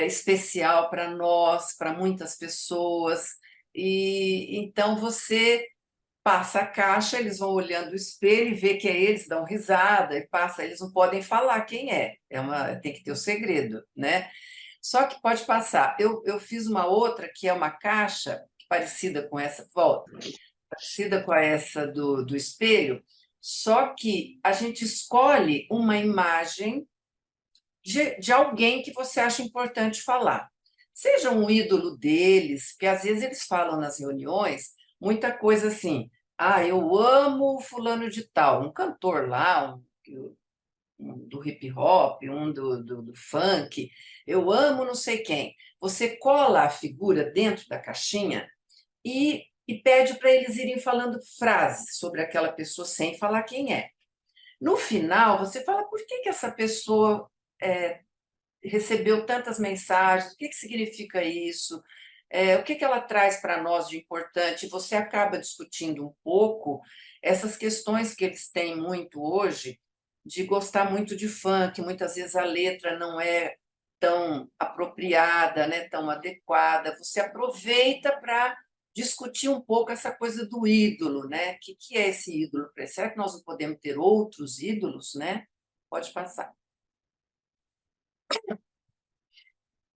especial para nós, para muitas pessoas, e então você passa a caixa, eles vão olhando o espelho e vê que é eles, dão risada e passa, eles não podem falar quem é, tem que ter o segredo, né? Só que pode passar. Eu fiz uma outra que é uma caixa parecida com essa, volta, parecida com essa do espelho, só que a gente escolhe uma imagem de alguém que você acha importante falar. Seja um ídolo deles, porque às vezes eles falam nas reuniões muita coisa assim, eu amo fulano de tal, um cantor lá, do hip hop, um do funk, eu amo não sei quem. Você cola a figura dentro da caixinha e pede para eles irem falando frases sobre aquela pessoa sem falar quem é. No final, você fala por que essa pessoa recebeu tantas mensagens, o que significa isso, o que ela traz para nós de importante. Você acaba discutindo um pouco essas questões que eles têm muito hoje, de gostar muito de funk, muitas vezes a letra não é tão apropriada, né, tão adequada. Você aproveita para discutir um pouco essa coisa do ídolo, né? O que é esse ídolo? Será que nós não podemos ter outros ídolos, né? Pode passar.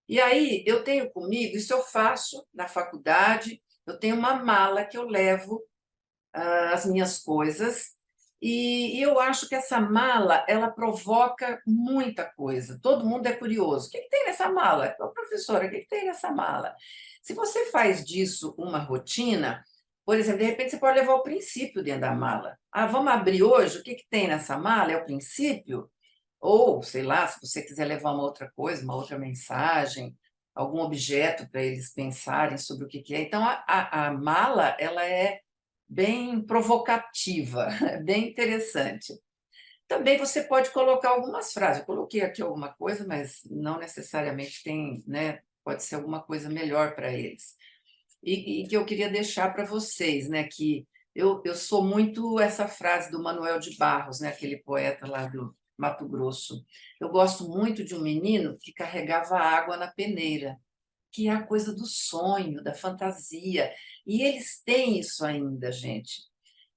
E aí, eu tenho comigo, isso eu faço na faculdade, eu tenho uma mala que eu levo as minhas coisas, e eu acho que essa mala, ela provoca muita coisa, todo mundo é curioso. O que tem nessa mala? Ô, professora, o que tem nessa mala? Se você faz disso uma rotina, por exemplo, de repente você pode levar o princípio dentro da mala. Vamos abrir hoje, o que tem nessa mala? É o princípio? Ou, sei lá, se você quiser levar uma outra coisa, uma outra mensagem, algum objeto para eles pensarem sobre o que é. Então, a mala, ela é bem provocativa, bem interessante. Também você pode colocar algumas frases. Eu coloquei aqui alguma coisa, mas não necessariamente tem, né? Pode ser alguma coisa melhor para eles. E que eu queria deixar para vocês, né? Que eu sou muito essa frase do Manuel de Barros, né? Aquele poeta lá do Mato Grosso. Eu gosto muito de um menino que carregava água na peneira, que é a coisa do sonho, da fantasia. E eles têm isso ainda, gente.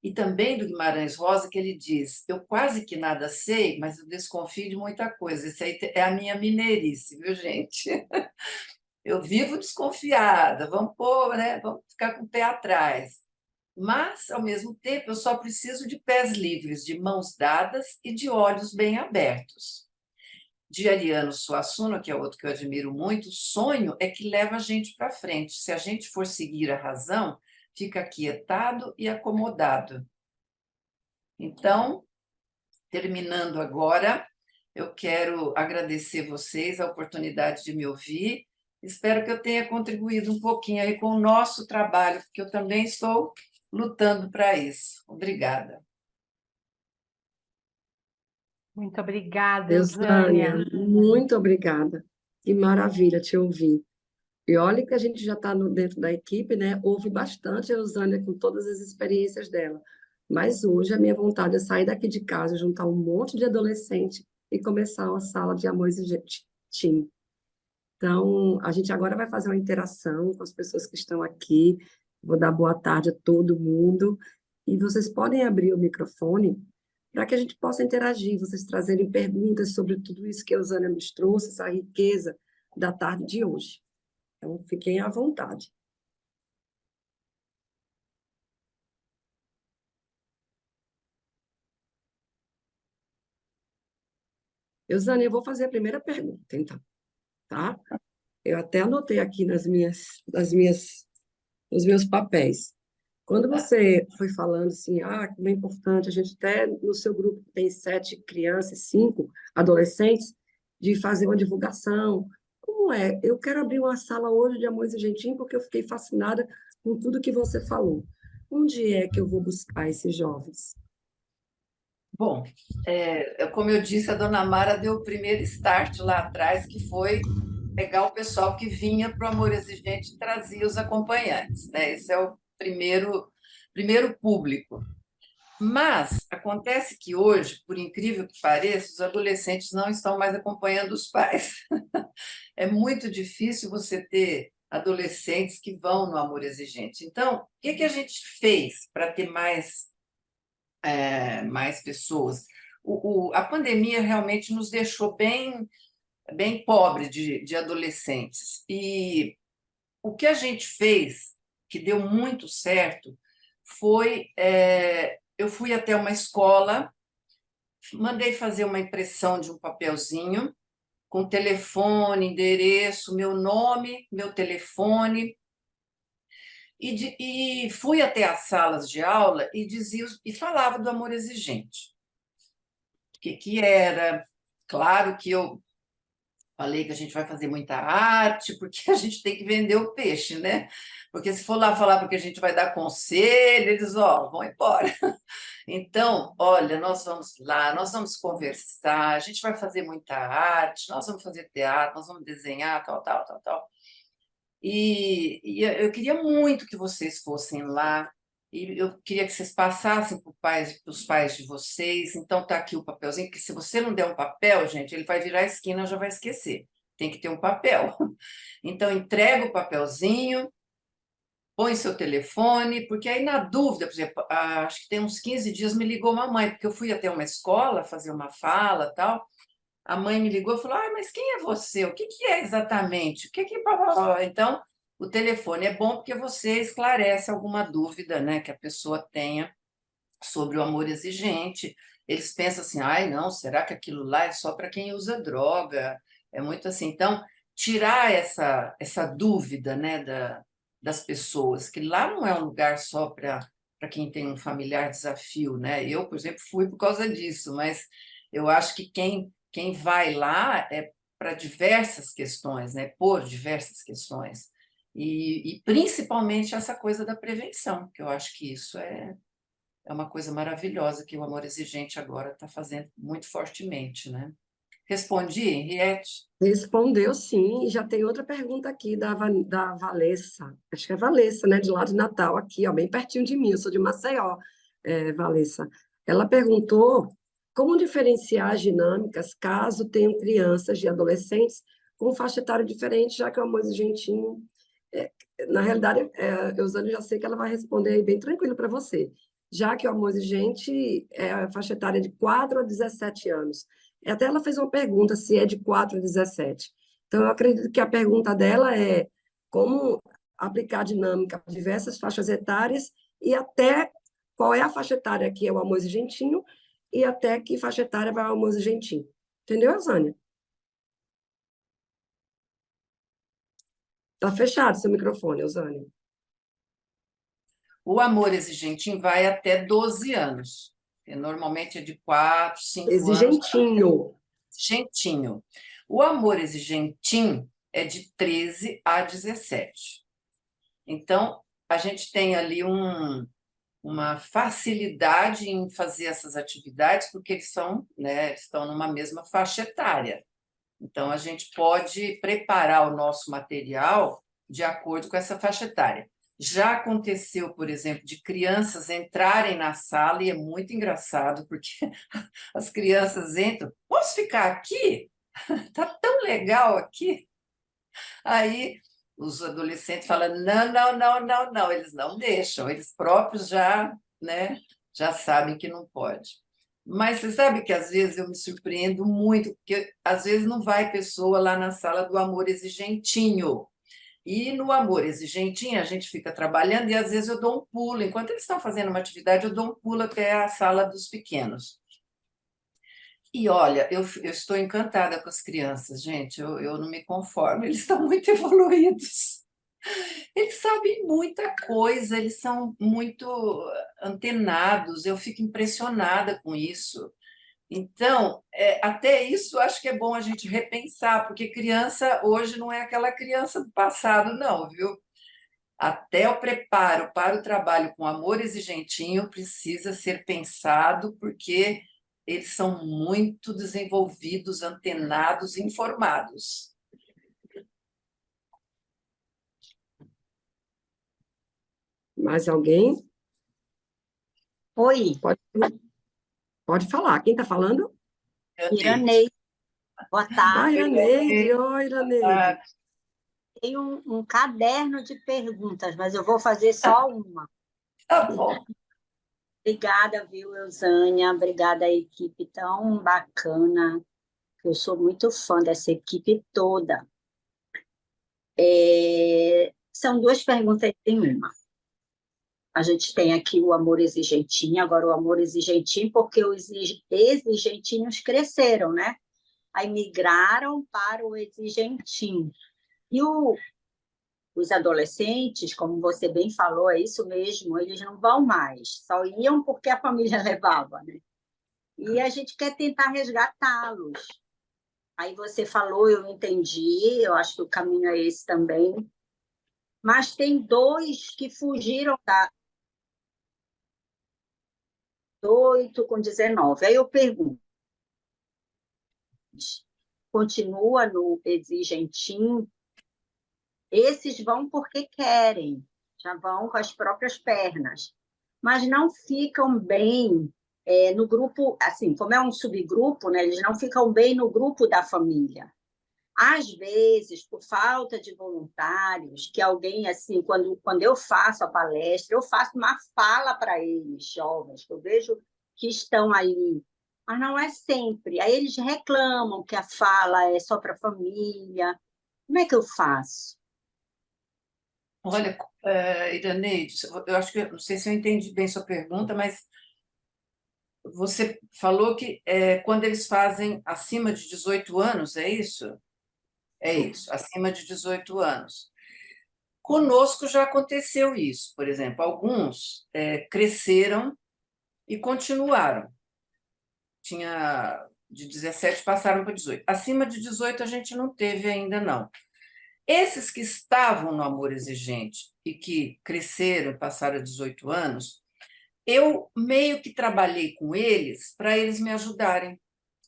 E também do Guimarães Rosa, que ele diz: eu quase que nada sei, mas eu desconfio de muita coisa. Isso aí é a minha mineirice, viu, gente? Eu vivo desconfiada, vamos pôr, né? Vamos ficar com o pé atrás. Mas, ao mesmo tempo, eu só preciso de pés livres, de mãos dadas e de olhos bem abertos. De Ariano Suassuna, que é outro que eu admiro muito, sonho é que leva a gente para frente. Se a gente for seguir a razão, fica aquietado e acomodado. Então, terminando agora, Eu quero agradecer vocês a oportunidade de me ouvir. Espero que eu tenha contribuído um pouquinho aí com o nosso trabalho, porque eu também estou lutando para isso. Obrigada. Muito obrigada, Eusânia, Eusânia. muito obrigada. Que maravilha te ouvir. E olha que a gente já está dentro da equipe, né? Ouve bastante a Eusânia com todas as experiências dela. Mas hoje a minha vontade é sair daqui de casa, juntar um monte de adolescente e começar uma sala de amor exigente. Então, a gente agora vai fazer uma interação com as pessoas que estão aqui. Vou dar boa tarde a todo mundo. E vocês podem abrir o microfone para que a gente possa interagir, vocês trazerem perguntas sobre tudo isso que a Eusânia nos trouxe, essa riqueza da tarde de hoje. Então, fiquem à vontade. Eusânia, eu vou fazer a primeira pergunta, então, tá? Eu até anotei aqui nos meus papéis. Quando você foi falando assim, como é importante, a gente até no seu grupo tem 7 crianças, 5 adolescentes, de fazer uma divulgação. Como é? Eu quero abrir uma sala hoje de Amor Gentil porque eu fiquei fascinada com tudo que você falou. Onde é que eu vou buscar esses jovens? Bom, como eu disse, a dona Mara deu o primeiro start lá atrás, que foi pegar o pessoal que vinha para o Amor Exigente e trazia os acompanhantes, né? Esse é o primeiro público. Mas acontece que hoje, por incrível que pareça, os adolescentes não estão mais acompanhando os pais. É muito difícil você ter adolescentes que vão no Amor Exigente. Então, o que que a gente fez para ter mais pessoas? A pandemia realmente nos deixou bem pobre de adolescentes. E o que a gente fez, que deu muito certo, foi eu fui até uma escola, mandei fazer uma impressão de um papelzinho com telefone, endereço, meu nome, meu telefone, e fui até as salas de aula e falava do amor exigente. O que era? Claro que eu falei que a gente vai fazer muita arte, porque a gente tem que vender o peixe, né? Porque se for lá falar porque a gente vai dar conselho, eles, vão embora. Então, olha, nós vamos lá, nós vamos conversar, a gente vai fazer muita arte, nós vamos fazer teatro, nós vamos desenhar, tal, tal, tal, tal. E eu queria muito que vocês fossem lá, e eu queria que vocês passassem para os pais de vocês. Então, está aqui o papelzinho, que se você não der um papel, gente, ele vai virar a esquina e já vai esquecer. Tem que ter um papel. Então, entrega o papelzinho, põe seu telefone, porque aí, na dúvida, por exemplo, acho que tem uns 15 dias me ligou uma mãe, porque eu fui até uma escola fazer uma fala tal. A mãe me ligou e falou: mas quem é você? O que que é exatamente? O que que. Então, o telefone é bom porque você esclarece alguma dúvida, né, que a pessoa tenha sobre o amor exigente. Eles pensam assim: ai, não, será que aquilo lá é só para quem usa droga? É muito assim. Então, tirar essa dúvida, né, das pessoas, que lá não é um lugar só para quem tem um familiar desafio, né? Eu, por exemplo, fui por causa disso, mas eu acho que quem vai lá é para diversas questões, né? Por diversas questões. E principalmente essa coisa da prevenção, que eu acho que isso é uma coisa maravilhosa que o Amor Exigente agora está fazendo muito fortemente, né? Respondi, Henriette? Respondeu sim, e já tem outra pergunta aqui da Valessa. Acho que é Valessa, né? De lá de Natal, aqui, ó, bem pertinho de mim. Eu sou de Maceió, Valessa. Ela perguntou como diferenciar as dinâmicas caso tenham crianças e adolescentes com faixa etária diferente, já que é uma gentinho. Na realidade, Eusânia, já sei que ela vai responder aí bem tranquilo para você. Já que o Amor Exigente é a faixa etária de 4 a 17 anos. Até ela fez uma pergunta se é de 4 a 17. Então, eu acredito que a pergunta dela é como aplicar dinâmica para diversas faixas etárias e até qual é a faixa etária que é o Amor Exigentinho e até que faixa etária vai o Amor Exigentinho. Entendeu, Eusânia? Está fechado seu microfone, Eusânia. O Amor Exigentinho vai até 12 anos. Normalmente é de 4, 5 anos. Exigentinho. exigentinho. O amor exigentinho é de 13 a 17. Então, a gente tem ali uma facilidade em fazer essas atividades, porque eles são, né, estão numa mesma faixa etária. Então, a gente pode preparar o nosso material de acordo com essa faixa etária. Já aconteceu, por exemplo, de crianças entrarem na sala, e é muito engraçado, porque as crianças entram, posso ficar aqui? Está tão legal aqui. Aí os adolescentes falam, não, não, não, não, não, eles não deixam, eles próprios já, né, já sabem que não pode. Mas você sabe que às vezes eu me surpreendo muito, porque às vezes não vai pessoa lá na sala do amor exigentinho. E no amor exigentinho a gente fica trabalhando e às vezes eu dou um pulo. Enquanto eles estão fazendo uma atividade, eu dou um pulo até a sala dos pequenos. E olha, eu estou encantada com as crianças, gente, eu não me conformo, eles estão muito evoluídos. Eles sabem muita coisa, eles são muito antenados, eu fico impressionada com isso. Então, até isso acho que é bom a gente repensar, porque criança hoje não é aquela criança do passado, não, viu? Até o preparo para o trabalho com amor exigentinho precisa ser pensado, porque eles são muito desenvolvidos, antenados e informados. Mais alguém? Oi, Pode falar. Quem está falando? Iranei. Boa Ah, tarde. Iraneide. Oi, Iraneide. Tenho um caderno de perguntas, mas eu vou fazer só uma. Tá bom. Obrigada, viu, Eusânia? Obrigada à equipe tão bacana. Eu sou muito fã dessa equipe toda. São duas perguntas em uma. A gente tem aqui o amor exigentinho, agora o amor exigentinho, porque os exigentinhos cresceram, né? Aí migraram para o exigentinho. E os adolescentes, como você bem falou, é isso mesmo, eles não vão mais, só iam porque a família levava, né? E a gente quer tentar resgatá-los. Aí você falou, eu entendi, eu acho que o caminho é esse também. Mas tem dois que fugiram da 18 com 19. Aí eu pergunto, continua no exigentinho? Esses vão porque querem, já vão com as próprias pernas, mas não ficam bem no grupo, assim, como é um subgrupo, né, eles não ficam bem no grupo da família. Às vezes, por falta de voluntários, que alguém, assim, quando eu faço a palestra, eu faço uma fala para eles, jovens, que eu vejo que estão ali, mas não é sempre. Aí eles reclamam que a fala é só para a família. Como é que eu faço? Olha, Iraneide, eu acho que, não sei se eu entendi bem sua pergunta, mas você falou que quando eles fazem acima de 18 anos, é isso? É isso, acima de 18 anos. Conosco já aconteceu isso, por exemplo, alguns cresceram e continuaram. Tinha de 17 passaram para 18. Acima de 18 a gente não teve ainda, não. Esses que estavam no amor exigente e que cresceram e passaram a 18 anos, eu meio que trabalhei com eles para eles me ajudarem.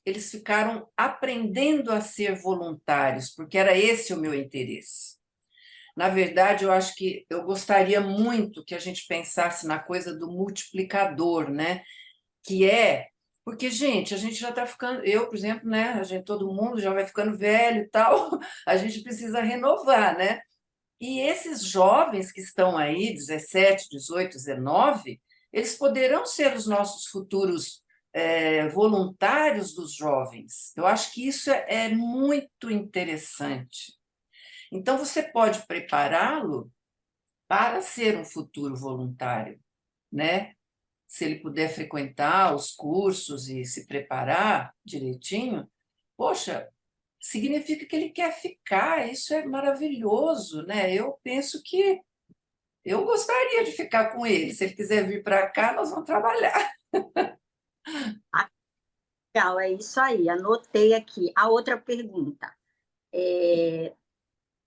Eles ficaram aprendendo a ser voluntários, porque era esse o meu interesse. Na verdade, eu acho que eu gostaria muito que a gente pensasse na coisa do multiplicador, né? Que é porque, gente, a gente já está ficando, eu, por exemplo, né? A gente, todo mundo já vai ficando velho e tal, a gente precisa renovar, né? E esses jovens que estão aí, 17, 18, 19, eles poderão ser os nossos futuros voluntários dos jovens. Eu acho que isso é muito interessante. Então, você pode prepará-lo para ser um futuro voluntário, né? Se ele puder frequentar os cursos e se preparar direitinho, poxa, significa que ele quer ficar, isso é maravilhoso, né? Eu penso que eu gostaria de ficar com ele. Se ele quiser vir para cá, nós vamos trabalhar. Legal, é isso aí. Anotei aqui. A outra pergunta.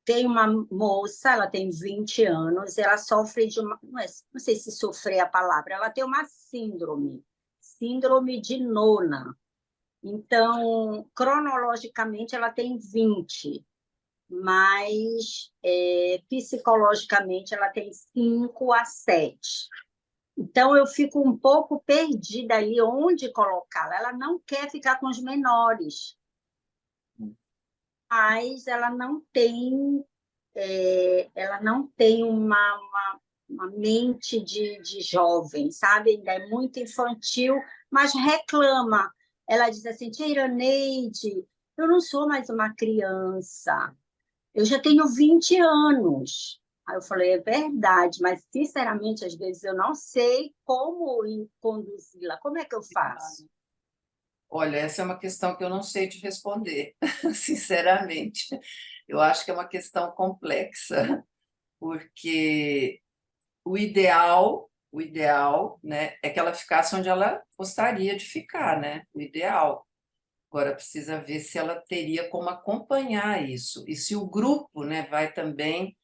Tem uma moça, ela tem 20 anos, ela sofre de uma, não sei se sofrer a palavra, ela tem uma síndrome de nona. Então, cronologicamente, ela tem 20, mas psicologicamente ela tem 5 a 7. Então, eu fico um pouco perdida ali onde colocá-la. Ela não quer ficar com os menores, mas ela não tem uma mente de jovem, sabe? Ainda é muito infantil, mas reclama. Ela diz assim, tia Iraneide, eu não sou mais uma criança, eu já tenho 20 anos. Aí eu falei, é verdade, mas sinceramente, às vezes eu não sei como conduzi-la. Como é que eu faço? Olha, essa é uma questão que eu não sei te responder, sinceramente. Eu acho que é uma questão complexa, porque o ideal, né, é que ela ficasse onde ela gostaria de ficar, né? O ideal. Agora precisa ver se ela teria como acompanhar isso e se o grupo, né, vai também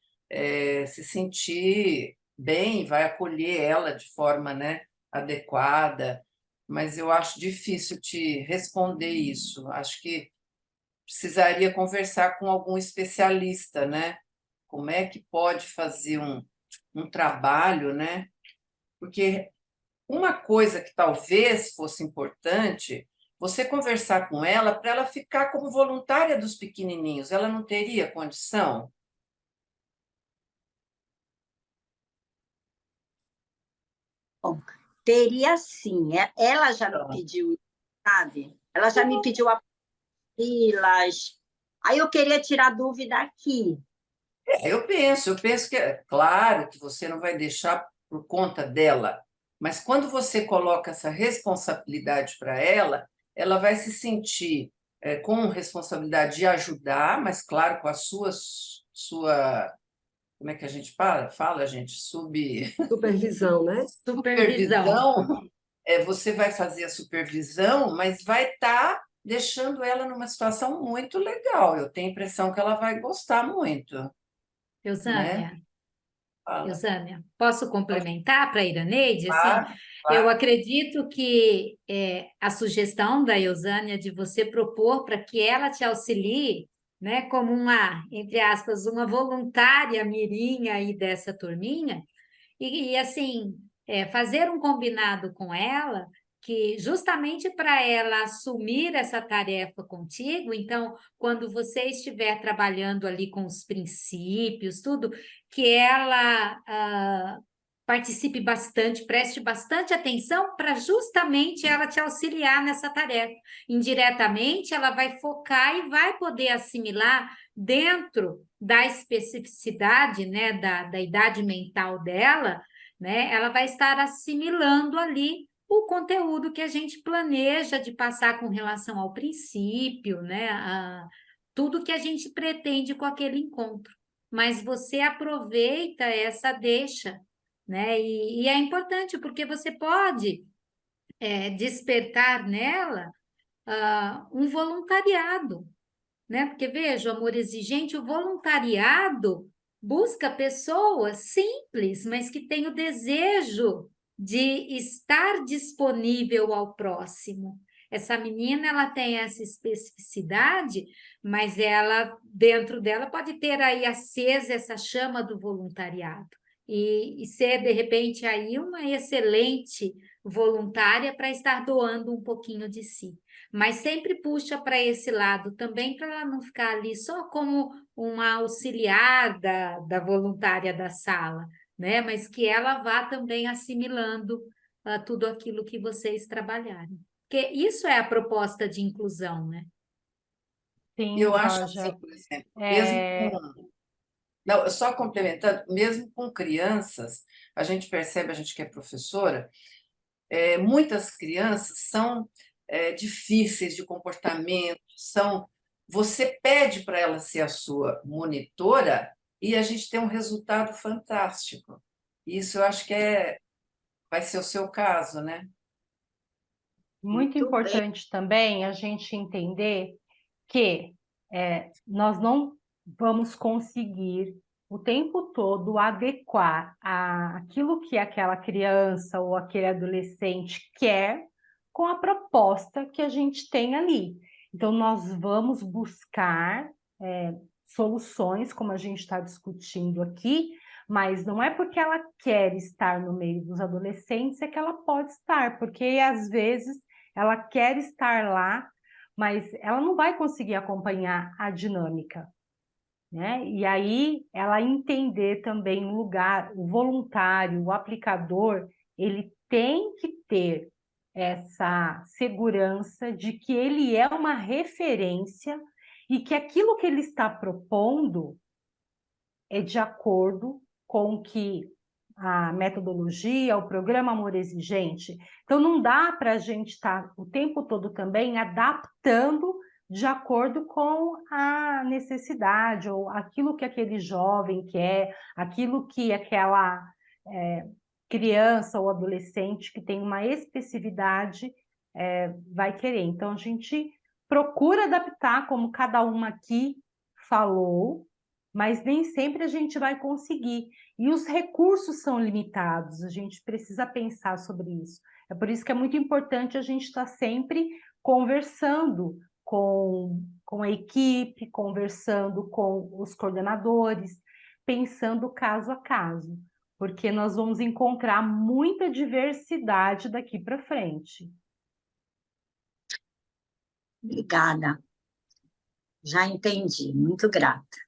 se sentir bem, vai acolher ela de forma, né, adequada. Mas eu acho difícil te responder isso. Acho que precisaria conversar com algum especialista, né? Como é que pode fazer um trabalho, né? Porque uma coisa que talvez fosse importante, você conversar com ela para ela ficar como voluntária dos pequenininhos. Ela não teria condição? Bom, teria sim. Ela já me pediu, sabe? Ela já me pediu apostilas. Aí eu queria tirar dúvida aqui. Eu penso que é claro que você não vai deixar por conta dela, mas quando você coloca essa responsabilidade para ela, ela vai se sentir com responsabilidade de ajudar, mas claro, com a sua, como é que a gente fala, gente? Supervisão, né? Supervisão. Supervisão. Você vai fazer a supervisão, mas vai estar deixando ela numa situação muito legal. Eu tenho a impressão que ela vai gostar muito, né? Eusânia, Fala. Eusânia, posso Pode complementar para a Iraneide? Assim, falar, eu claro. acredito que a sugestão da Eusânia de você propor para que ela te auxilie, né, como uma, entre aspas, uma voluntária mirim aí dessa turminha, assim, fazer um combinado com ela, que justamente para ela assumir essa tarefa contigo, então, quando você estiver trabalhando ali com os princípios, tudo, que ela participe bastante, preste bastante atenção para justamente ela te auxiliar nessa tarefa. Indiretamente, ela vai focar e vai poder assimilar dentro da especificidade, né, da idade mental dela, né, ela vai estar assimilando ali o conteúdo que a gente planeja de passar com relação ao princípio, né, tudo que a gente pretende com aquele encontro. Mas você aproveita essa deixa, né, e é importante porque você pode despertar nela um voluntariado, né? Porque veja, o amor exigente, o voluntariado busca pessoas simples, mas que têm o desejo de estar disponível ao próximo. Essa menina, ela tem essa especificidade, mas ela, dentro dela, pode ter aí acesa essa chama do voluntariado e ser, de repente, aí uma excelente voluntária para estar doando um pouquinho de si, mas sempre puxa para esse lado também, para ela não ficar ali só como uma auxiliar da voluntária da sala, né? Mas que ela vá também assimilando tudo aquilo que vocês trabalharem. Porque isso é a proposta de inclusão, né? Sim, Eu acho Roja. assim, por exemplo, mesmo É, com. Não, só complementando, mesmo com crianças, a gente percebe, a gente que é professora, muitas crianças são difíceis de comportamento, você pede para ela ser a sua monitora e a gente tem um resultado fantástico. Isso eu acho que vai ser o seu caso, né? Muito Muito bem. importante também a gente entender que nós não vamos conseguir o tempo todo adequar aquilo que aquela criança ou aquele adolescente quer com a proposta que a gente tem ali. Então, nós vamos buscar soluções, como a gente está discutindo aqui, mas não é porque ela quer estar no meio dos adolescentes é que ela pode estar, porque às vezes ela quer estar lá, mas ela não vai conseguir acompanhar a dinâmica, né? E aí ela entender também o lugar, o voluntário, o aplicador, ele tem que ter essa segurança de que ele é uma referência e que aquilo que ele está propondo é de acordo com o que a metodologia, o programa Amor Exigente. Então, não dá para a gente estar o tempo todo também adaptando de acordo com a necessidade ou aquilo que aquele jovem quer, aquilo que aquela criança ou adolescente que tem uma especificidade vai querer. Então, a gente procura adaptar, como cada uma aqui falou, mas nem sempre a gente vai conseguir. E os recursos são limitados, a gente precisa pensar sobre isso. É por isso que é muito importante a gente estar sempre conversando com a equipe, conversando com os coordenadores, pensando caso a caso, porque nós vamos encontrar muita diversidade daqui para frente. Obrigada. Já entendi. Muito grata.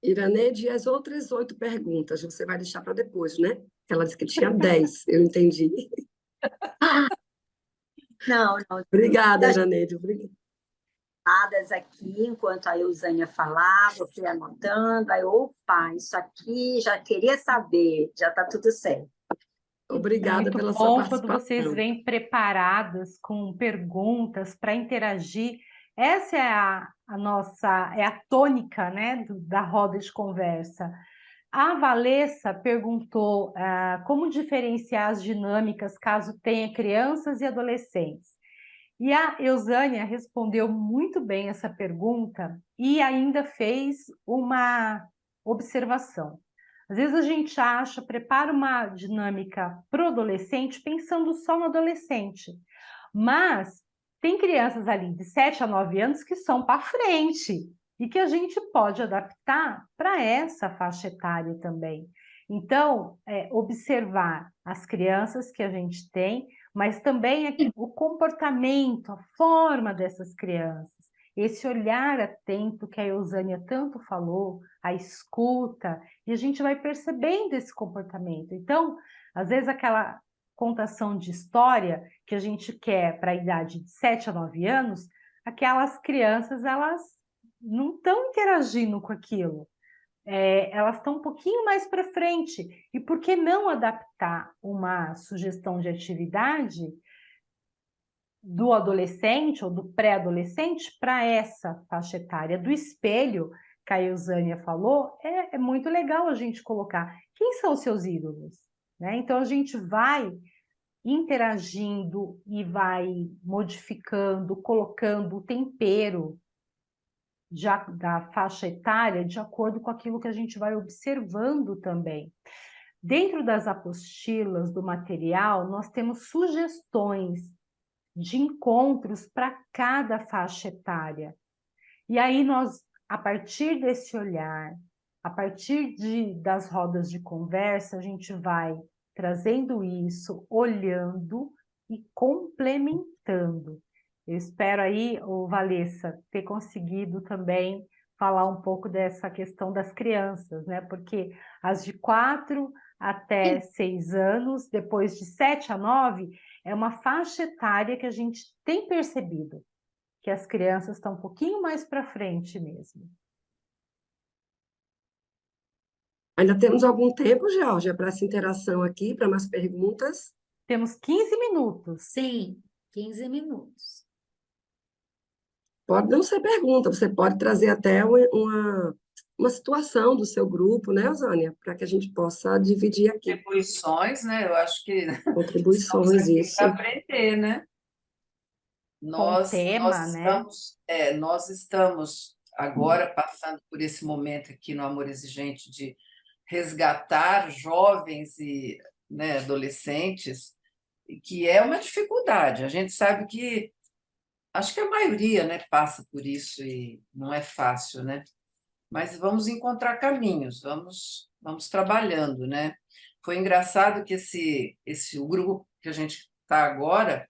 Iraneide, e as outras 8 perguntas você vai deixar para depois, né? Ela disse que tinha 10, eu entendi. Não, não. Obrigada, Iraneide. Obrigada. Dadas aqui, enquanto a Eusânia falava, eu fui anotando, aí, opa, isso aqui já queria saber, já está tudo certo. Obrigada Muito pela sua bom quando participação. vocês vêm preparadas com perguntas para interagir. Essa é a nossa, é a tônica, né, da roda de conversa. A Valessa perguntou como diferenciar as dinâmicas caso tenha crianças e adolescentes. E a Eusânia respondeu muito bem essa pergunta e ainda fez uma observação. Às vezes a gente prepara uma dinâmica para o adolescente pensando só no adolescente, mas tem crianças ali de 7 a 9 anos que são para frente e que a gente pode adaptar para essa faixa etária também. Então, observar as crianças que a gente tem, mas também o comportamento, a forma dessas crianças, esse olhar atento que a Eusânia tanto falou, a escuta, e a gente vai percebendo esse comportamento. Então, às vezes aquela contação de história que a gente quer para a idade de 7 a 9 anos, aquelas crianças, elas não estão interagindo com aquilo. Elas estão um pouquinho mais para frente. E por que não adaptar uma sugestão de atividade do adolescente ou do pré-adolescente para essa faixa etária? Do espelho, que a Eusânia falou, é muito legal a gente colocar. Quem são os seus ídolos? Né? Então, a gente vai interagindo e vai modificando, colocando o tempero da faixa etária de acordo com aquilo que a gente vai observando também. Dentro das apostilas do material, nós temos sugestões de encontros para cada faixa etária. E aí nós, a partir desse olhar, a partir das rodas de conversa, a gente vai trazendo isso, olhando e complementando. Eu espero aí, Valessa, ter conseguido também falar um pouco dessa questão das crianças, né? Porque as de 4 até 6 anos, depois de 7 a 9, é uma faixa etária que a gente tem percebido que as crianças estão um pouquinho mais para frente mesmo. Ainda temos algum tempo, Georgia, para essa interação aqui, para mais perguntas? Temos 15 minutos. Sim, 15 minutos. Pode não ser pergunta, você pode trazer até uma situação do seu grupo, né, Eusânia? Para que a gente possa dividir aqui. Contribuições, né? Eu acho que Contribuições, estamos aqui isso. para aprender, né? Nós tema, né? nós estamos agora passando por esse momento aqui no Amor Exigente de resgatar jovens e, né, adolescentes, que é uma dificuldade. A gente sabe que, acho que a maioria, né, passa por isso e não é fácil, né? Mas vamos encontrar caminhos, vamos trabalhando, né? Foi engraçado que o grupo que a gente está agora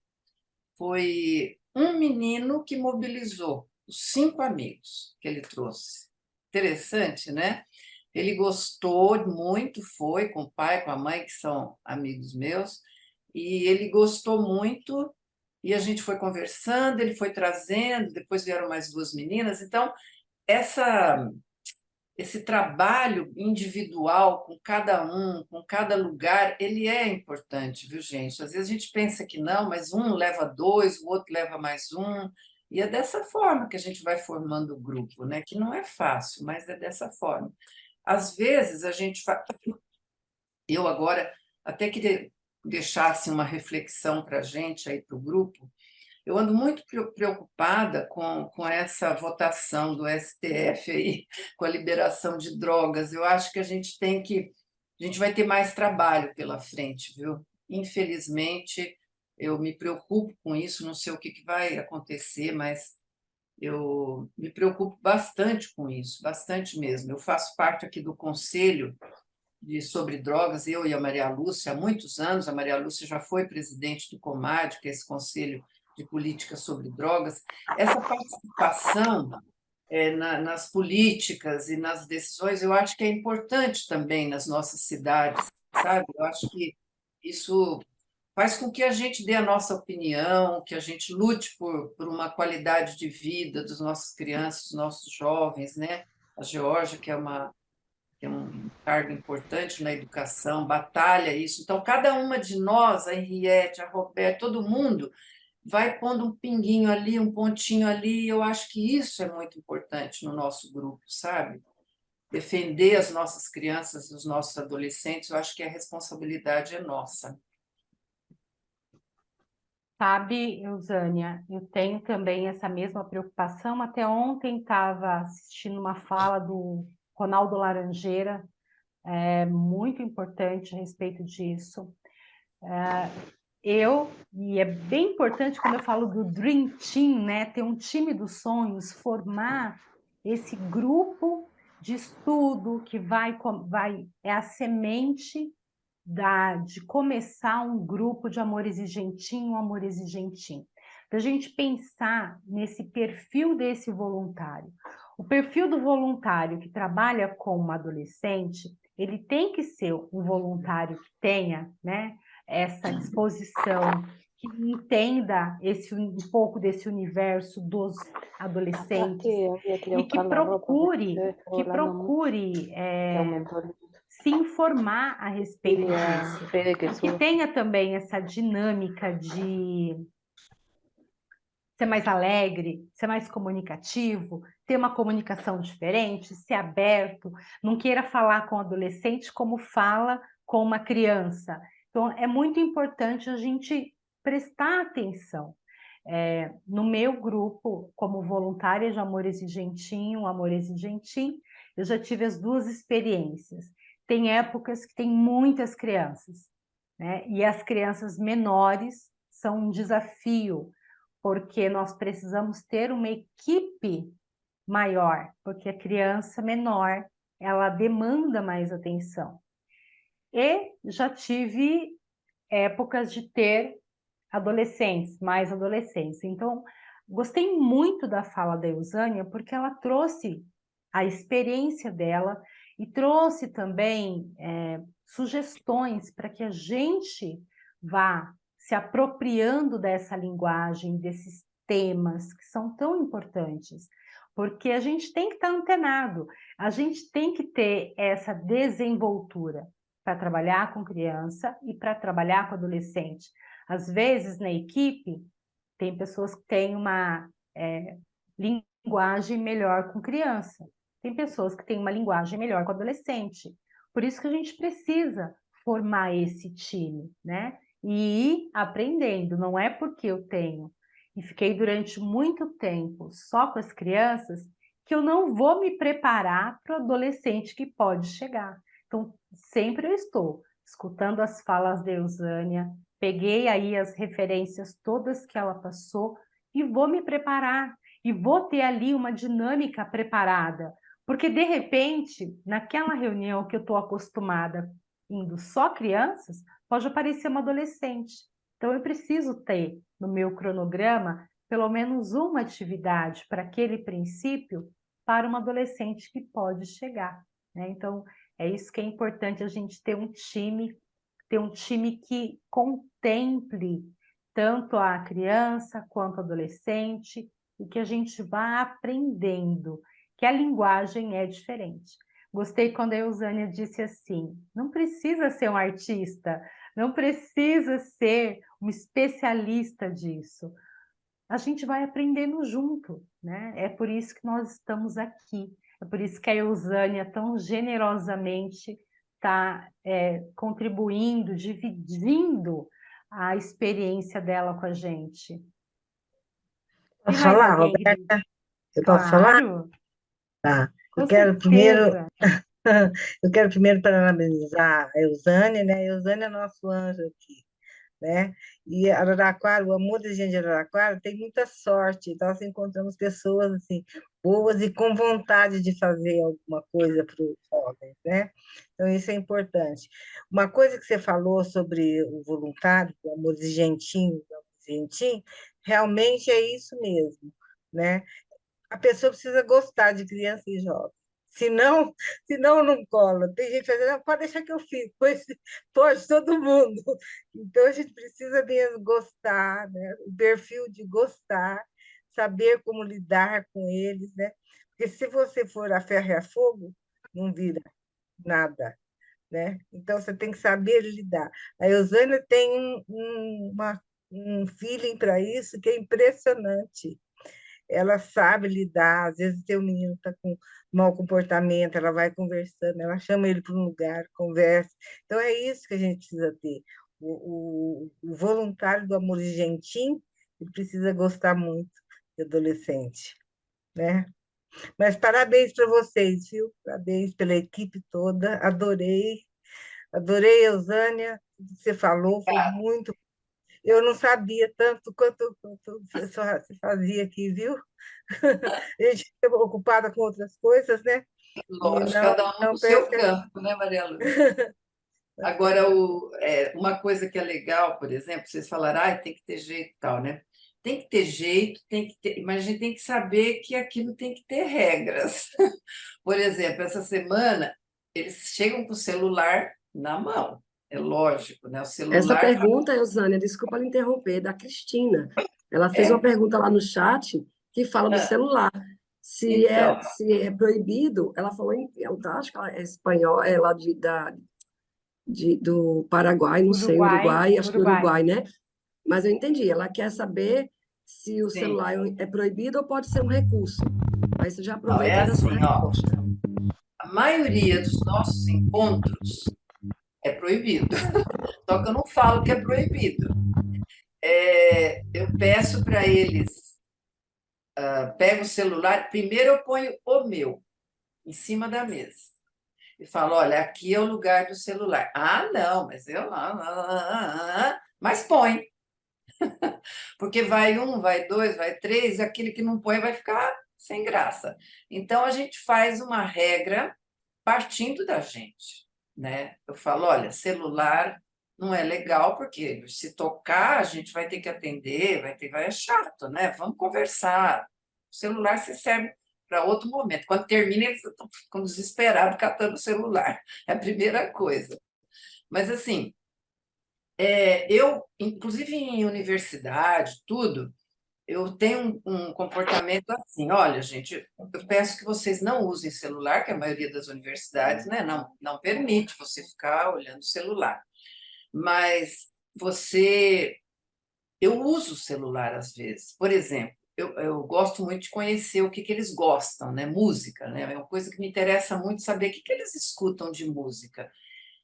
foi um menino que mobilizou os 5 amigos que ele trouxe. Interessante, né? Ele gostou muito, foi com o pai, com a mãe, que são amigos meus, e ele gostou muito, e a gente foi conversando, ele foi trazendo, depois vieram mais 2 meninas. Então, essa esse trabalho individual com cada lugar, ele é importante, viu, gente? Às vezes a gente pensa que não, mas um leva 2, o outro leva mais um, e é dessa forma que a gente vai formando o grupo, né? Que não é fácil, mas é dessa forma. Às vezes a gente faz. Eu agora até queria deixar assim, uma reflexão para a gente aí para o grupo. Eu ando muito preocupada com essa votação do STF aí, com a liberação de drogas. Eu acho que a gente vai ter mais trabalho pela frente, viu? Infelizmente, eu me preocupo com isso, não sei o que vai acontecer, mas eu me preocupo bastante com isso, bastante mesmo. Eu faço parte aqui do Conselho sobre Drogas, eu e a Maria Lúcia, há muitos anos. A Maria Lúcia já foi presidente do COMAD, que é esse Conselho de Política sobre Drogas. Essa participação nas políticas e nas decisões, eu acho que é importante também nas nossas cidades, sabe? Eu acho que isso faz com que a gente dê a nossa opinião, que a gente lute por uma qualidade de vida das nossas crianças, dos nossos jovens, né? A Geórgia, que é um cargo importante na educação, batalha isso. Então, cada uma de nós, a Henriette, a Roberta, todo mundo, vai pondo um pinguinho ali, um pontinho ali. Eu acho que isso é muito importante no nosso grupo, sabe? Defender as nossas crianças e os nossos adolescentes, eu acho que a responsabilidade é nossa. Sabe, Eusânia, eu tenho também essa mesma preocupação. Até ontem estava assistindo uma fala do Ronaldo Laranjeira, muito importante a respeito disso. E é bem importante quando eu falo do Dream Team, né? Ter um time dos sonhos, formar esse grupo de estudo que é a semente de começar um grupo de amor exigentinho, amor exigentinho. Da gente pensar nesse perfil desse voluntário. O perfil do voluntário que trabalha com uma adolescente, ele tem que ser um voluntário que tenha, né, essa disposição, que entenda um pouco desse universo dos adolescentes e que procure se informar a respeito disso, e que tenha também essa dinâmica de ser mais alegre, ser mais comunicativo, ter uma comunicação diferente, ser aberto, não queira falar com o adolescente como fala com uma criança. Então, é muito importante a gente prestar atenção. No meu grupo, como voluntária de Amor Exigentinho, Amor Exigentim, eu já tive as 2 experiências. Tem épocas que tem muitas crianças, né? E as crianças menores são um desafio, porque nós precisamos ter uma equipe maior, porque a criança menor, ela demanda mais atenção. E já tive épocas de ter mais adolescentes. Então, gostei muito da fala da Eusânia, porque ela trouxe a experiência dela e trouxe também sugestões para que a gente vá se apropriando dessa linguagem, desses temas que são tão importantes, porque a gente tem que estar antenado, a gente tem que ter essa desenvoltura para trabalhar com criança e para trabalhar com adolescente. Às vezes, na equipe, tem pessoas que têm uma linguagem melhor com criança, tem pessoas que têm uma linguagem melhor com adolescente. Por isso que a gente precisa formar esse time, né? E ir aprendendo. Não é porque eu tenho e fiquei durante muito tempo só com as crianças, que eu não vou me preparar para o adolescente que pode chegar. Então, sempre eu estou escutando as falas da Eusânia, peguei aí as referências todas que ela passou e vou me preparar. E vou ter ali uma dinâmica preparada. Porque, de repente, naquela reunião que eu estou acostumada indo só crianças, pode aparecer uma adolescente. Então, eu preciso ter no meu cronograma pelo menos uma atividade para aquele princípio para uma adolescente que pode chegar, né? Então, é isso que é importante, a gente ter um time que contemple tanto a criança quanto o adolescente e que a gente vá aprendendo que a linguagem é diferente. Gostei quando a Eusânia disse assim, não precisa ser um artista, não precisa ser um especialista disso. A gente vai aprendendo junto, né? É por isso que nós estamos aqui. É por isso que a Eusânia tão generosamente está contribuindo, dividindo a experiência dela com a gente. Tem Posso mais falar, alguém? Roberta? Eu posso falar? Claro, Tá. com certeza. Eu quero primeiro parabenizar a Eusânia, né? A Eusânia é nosso anjo aqui, né? E Araraquara, o amor da gente de Araraquara tem muita sorte. Nós encontramos pessoas assim boas e com vontade de fazer alguma coisa para os jovens, né? Então isso é importante. Uma coisa que você falou sobre o voluntário, o amor gentil, realmente é isso mesmo, né? A pessoa precisa gostar de criança e jovem. Senão, senão não cola. Tem gente fazendo, "Não, pode deixar que eu fiz, pois pode todo mundo." Então, a gente precisa mesmo gostar, né? O perfil de gostar, saber como lidar com eles, né? Porque se você for a ferro e a fogo, não vira nada, né? Então, você tem que saber lidar. A Eusânia tem um feeling para isso que é impressionante. Ela sabe lidar, às vezes tem um menino que está com mau comportamento, ela vai conversando, ela chama ele para um lugar, conversa. Então, é isso que a gente precisa ter. O voluntário do Amor Gentil, ele precisa gostar muito de adolescente, né? Mas parabéns para vocês, viu? Parabéns pela equipe toda, adorei, Eusânia, tudo que você falou, foi muito. Eu não sabia tanto quanto você fazia aqui, viu? A gente fica ocupada com outras coisas, né? E Lógico, cada um não no seu percebe. campo, né, Maria Lúcia? Agora, uma coisa que é legal, por exemplo, vocês falaram, tem que ter jeito e tal, né? Tem que ter jeito, mas a gente tem que saber que aquilo tem que ter regras. Por exemplo, essa semana, eles chegam com o celular na mão. É lógico, né? O Essa celular pergunta, Eusânia, desculpa lhe interromper, da Cristina. Ela fez uma é. pergunta lá no chat que fala do celular. Então, Se é proibido, ela falou acho que ela é espanhol, é lá do Paraguai, não sei, Uruguai, acho que Uruguai. Uruguai, né? Mas eu entendi, ela quer saber se o sim. celular é proibido ou pode ser um recurso. Aí você já Não, é aproveita da sua assim, ó. resposta. A maioria dos nossos encontros é proibido. Só que eu não falo que é proibido. Eu peço para eles, pego o celular, primeiro eu ponho o meu em cima da mesa e falo, olha, aqui é o lugar do celular. Ah, não, mas eu mas põe, porque vai um, vai dois, vai três, e aquele que não põe vai ficar sem graça. Então a gente faz uma regra partindo da gente, né? Eu falo, olha, celular não é legal, porque se tocar, a gente vai ter que atender, é chato, né? Vamos conversar. O celular se serve para outro momento. Quando termina, eles ficam desesperados catando o celular. É a primeira coisa. Mas, assim, eu, inclusive em universidade, tudo, eu tenho um comportamento assim, olha, gente, eu peço que vocês não usem celular, que a maioria das universidades, né, não permite você ficar olhando o celular. Mas eu uso o celular às vezes. Por exemplo, eu gosto muito de conhecer o que eles gostam, né? Música, né? É uma coisa que me interessa muito saber o que eles escutam de música.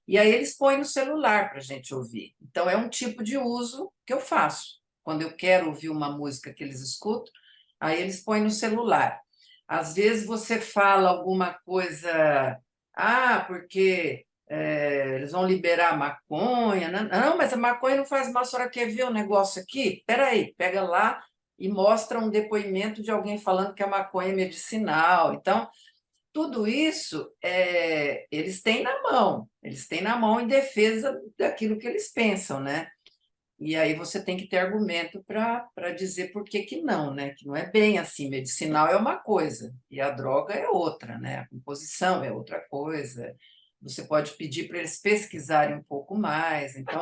E aí eles põem no celular para a gente ouvir. Então, é um tipo de uso que eu faço. quando eu quero ouvir uma música que eles escutam, aí eles põem no celular. Às vezes você fala alguma coisa, porque eles vão liberar maconha. Não, mas a maconha não faz mal, a senhora quer ver o negócio aqui? Espera aí, pega lá e mostra um depoimento de alguém falando que a maconha é medicinal. Então, tudo isso eles têm na mão em defesa daquilo que eles pensam, né? E aí você tem que ter argumento para dizer por que que não, né? Que não é bem assim, medicinal é uma coisa e a droga é outra, né? A composição é outra coisa. Você pode pedir para eles pesquisarem um pouco mais. Então,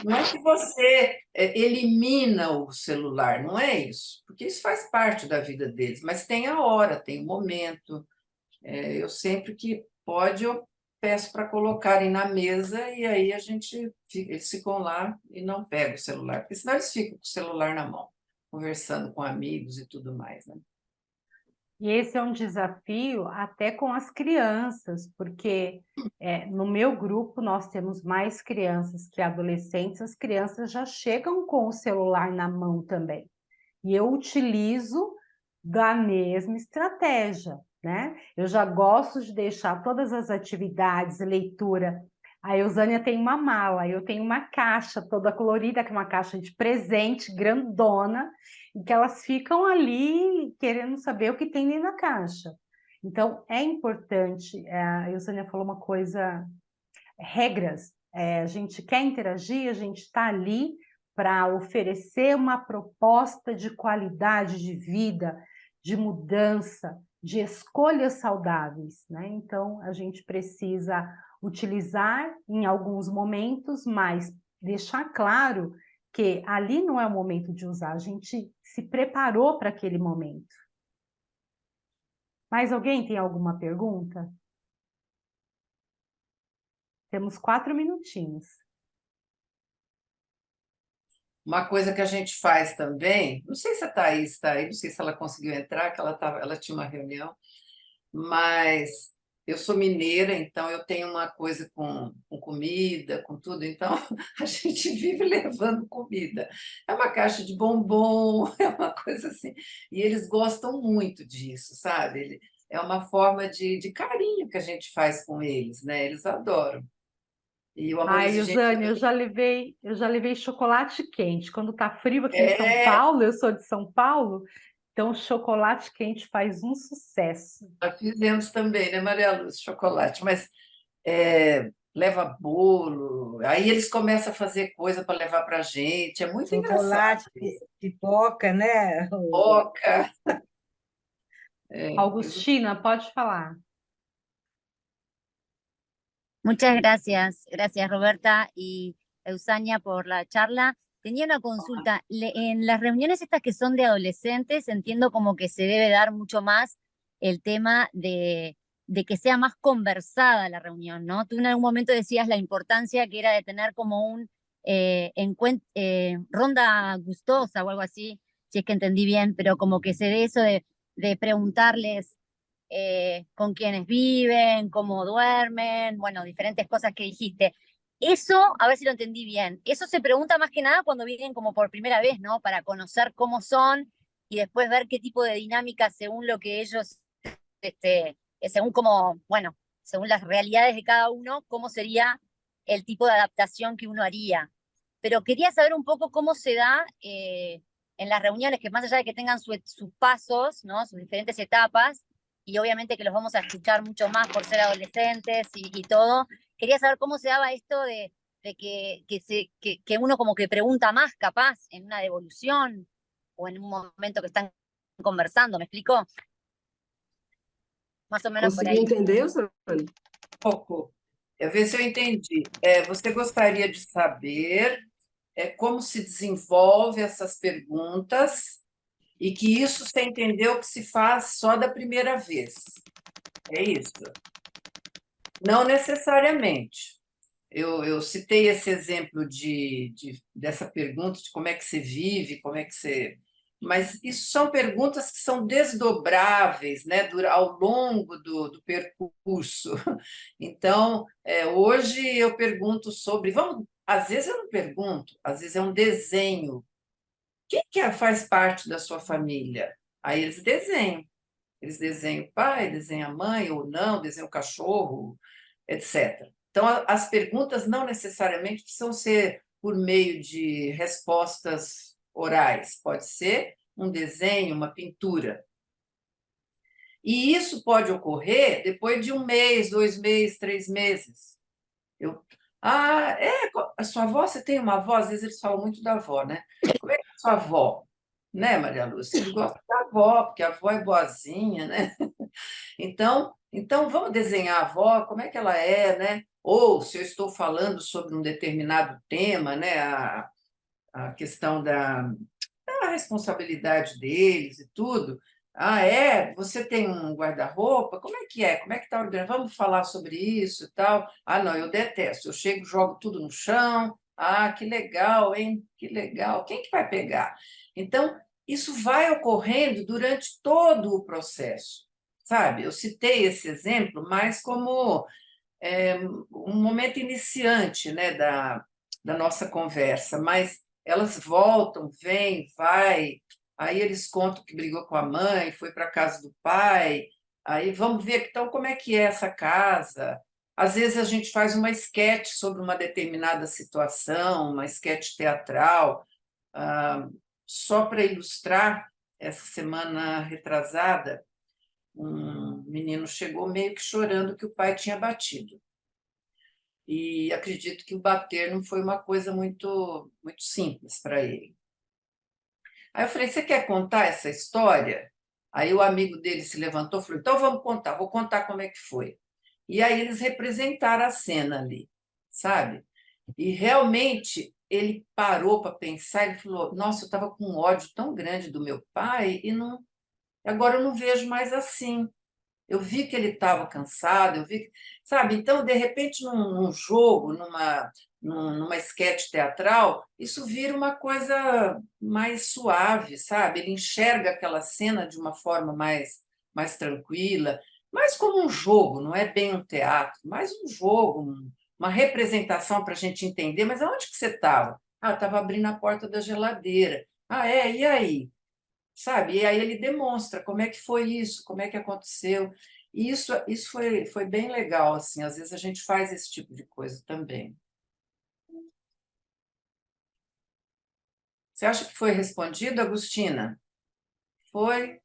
não é que você elimina o celular, não é isso, porque isso faz parte da vida deles, mas tem a hora, tem o momento. Eu sempre que pode, eu peço para colocarem na mesa e aí eles ficam lá e não pegam o celular, porque senão eles ficam com o celular na mão, conversando com amigos e tudo mais, né? E esse é um desafio até com as crianças, porque no meu grupo nós temos mais crianças que adolescentes, as crianças já chegam com o celular na mão também. E eu utilizo da mesma estratégia, né? Eu já gosto de deixar todas as atividades, leitura. A Eusânia tem uma mala, eu tenho uma caixa toda colorida, que é uma caixa de presente, grandona, e que elas ficam ali querendo saber o que tem dentro da caixa. Então, é importante, a Eusânia falou uma coisa, regras. A gente quer interagir, a gente está ali para oferecer uma proposta de qualidade de vida, de mudança, de escolhas saudáveis, né? Então, a gente precisa utilizar em alguns momentos, mas deixar claro que ali não é o momento de usar, a gente se preparou para aquele momento. Mais alguém tem alguma pergunta? Temos 4 minutinhos. Uma coisa que a gente faz também, não sei se a Thaís está aí, não sei se ela conseguiu entrar, que ela tinha uma reunião, mas eu sou mineira, então eu tenho uma coisa com comida, com tudo, então a gente vive levando comida. É uma caixa de bombom, é uma coisa assim. E eles gostam muito disso, sabe? É uma forma de carinho que a gente faz com eles, né? Eles adoram. E o amor Ai, exigente Eusânia, eu já levei chocolate quente. Quando tá frio aqui em São é. Paulo, eu sou de São Paulo, então o chocolate quente faz um sucesso. Já fizemos também, né, Maria Lúcia? Chocolate, mas leva bolo, aí eles começam a fazer coisa para levar para a gente, é muito engraçado. Chocolate, pipoca, né? Boca, coisa. Augustina, pode falar. Muchas gracias Roberta y Eusania por la charla. Tenía una consulta. En las reuniones estas que son de adolescentes, entiendo como que se debe dar mucho más el tema de que sea más conversada la reunión, ¿no? Tú en algún momento decías la importancia que era de tener como un ronda gustosa o algo así, si es que entendí bien, pero como que se dé eso de preguntarles con quiénes viven, cómo duermen, bueno, diferentes cosas que dijiste. Eso, a ver si lo entendí bien, eso se pregunta más que nada cuando vienen como por primera vez, ¿no? Para conocer cómo son y después ver qué tipo de dinámica según lo que ellos, según como, bueno, según las realidades de cada uno, cómo sería el tipo de adaptación que uno haría. Pero quería saber un poco cómo se da en las reuniones, que más allá de que tengan sus pasos, ¿no? Sus diferentes etapas, y obviamente que los vamos a escuchar mucho más por ser adolescentes y todo. Quería saber cómo se daba esto de que uno como que pregunta más, capaz, en una devolución o en un momento que están conversando, ¿me explico? Más o menos por Conseguiu ahí. entender, Sônia? Pouco. Eu ver se eu entendi. Você gostaria de saber como se desenvolve essas perguntas e que isso você entendeu que se faz só da primeira vez. É isso? Não necessariamente. Eu citei esse exemplo dessa pergunta de como é que você vive, como é que você... Mas isso são perguntas que são desdobráveis, né, ao longo do percurso. Então, hoje eu pergunto sobre... Vamos às vezes eu não pergunto, às vezes é um desenho. Quem que faz parte da sua família? Aí eles desenham. Eles desenham o pai, desenham a mãe, ou não, desenham o cachorro, etc. Então, as perguntas não necessariamente precisam ser por meio de respostas orais. Pode ser um desenho, uma pintura. E isso pode ocorrer depois de 1 mês, 2 meses, 3 meses. A sua avó, você tem uma avó? Às vezes eles falam muito da avó, né? Como é que é a sua avó? Né, Maria Lúcia? Eles gostam da avó, porque a avó é boazinha, né? Então vamos desenhar a avó, como é que ela é, né? Ou se eu estou falando sobre um determinado tema, né? A questão da responsabilidade deles e tudo. Ah, é? Você tem um guarda-roupa? Como é que é? Como é que está organizado? Vamos falar sobre isso e tal. Ah, não, eu detesto. Eu chego, jogo tudo no chão. Ah, que legal, hein? Que legal. Quem que vai pegar? Então, isso vai ocorrendo durante todo o processo, sabe? Eu citei esse exemplo mais como um momento iniciante, né, da nossa conversa, mas elas voltam, vêm, vai, aí eles contam que brigou com a mãe, foi para a casa do pai, aí vamos ver então como é que é essa casa. Às vezes a gente faz uma esquete sobre uma determinada situação, uma esquete teatral, só para ilustrar, essa semana retrasada, um menino chegou meio que chorando que o pai tinha batido. E acredito que o bater não foi uma coisa muito, muito simples para ele. Aí eu falei, você quer contar essa história? Aí o amigo dele se levantou e falou, então vamos contar, vou contar como é que foi. E aí eles representaram a cena ali, sabe? E realmente ele parou para pensar, ele falou, nossa, eu estava com um ódio tão grande do meu pai e agora eu não vejo mais assim. Eu vi que ele estava cansado, eu vi que, sabe? Então, de repente, num jogo, numa esquete teatral, isso vira uma coisa mais suave, sabe? Ele enxerga aquela cena de uma forma mais tranquila, mais como um jogo, não é bem um teatro, mais um jogo, uma representação para a gente entender. Mas aonde que você estava? Ah, estava abrindo a porta da geladeira. Ah, é? E aí? Sabe? E aí ele demonstra como é que foi isso, como é que aconteceu. E isso foi bem legal, assim. Às vezes a gente faz esse tipo de coisa também. Você acha que foi respondido, Agostina? Foi?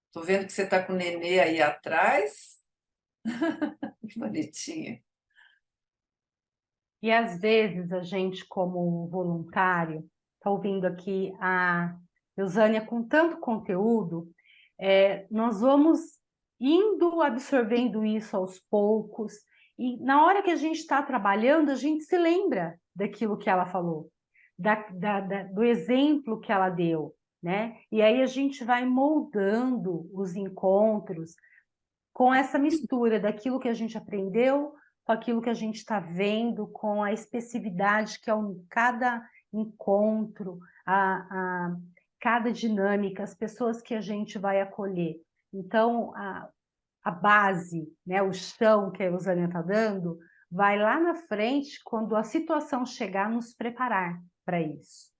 Estou vendo que você está com o nenê aí atrás. Que bonitinha. E às vezes a gente, como voluntário, está ouvindo aqui a Eusânia com tanto conteúdo, nós vamos indo absorvendo isso aos poucos, e na hora que a gente está trabalhando, a gente se lembra daquilo que ela falou, do exemplo que ela deu, né? E aí a gente vai moldando os encontros com essa mistura daquilo que a gente aprendeu com aquilo que a gente está vendo, com a especificidade que é cada encontro, cada dinâmica, as pessoas que a gente vai acolher. Então, a base, né, o chão que a Eusânia está dando, vai lá na frente, quando a situação chegar, nos preparar para isso.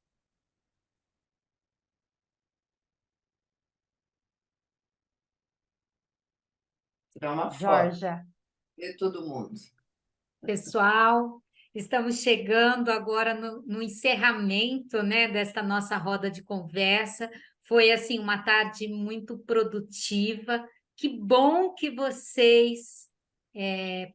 Tirar uma foto Georgia. de todo mundo. Pessoal, estamos chegando agora no encerramento, né, desta nossa roda de conversa. Foi assim uma tarde muito produtiva. Que bom que vocês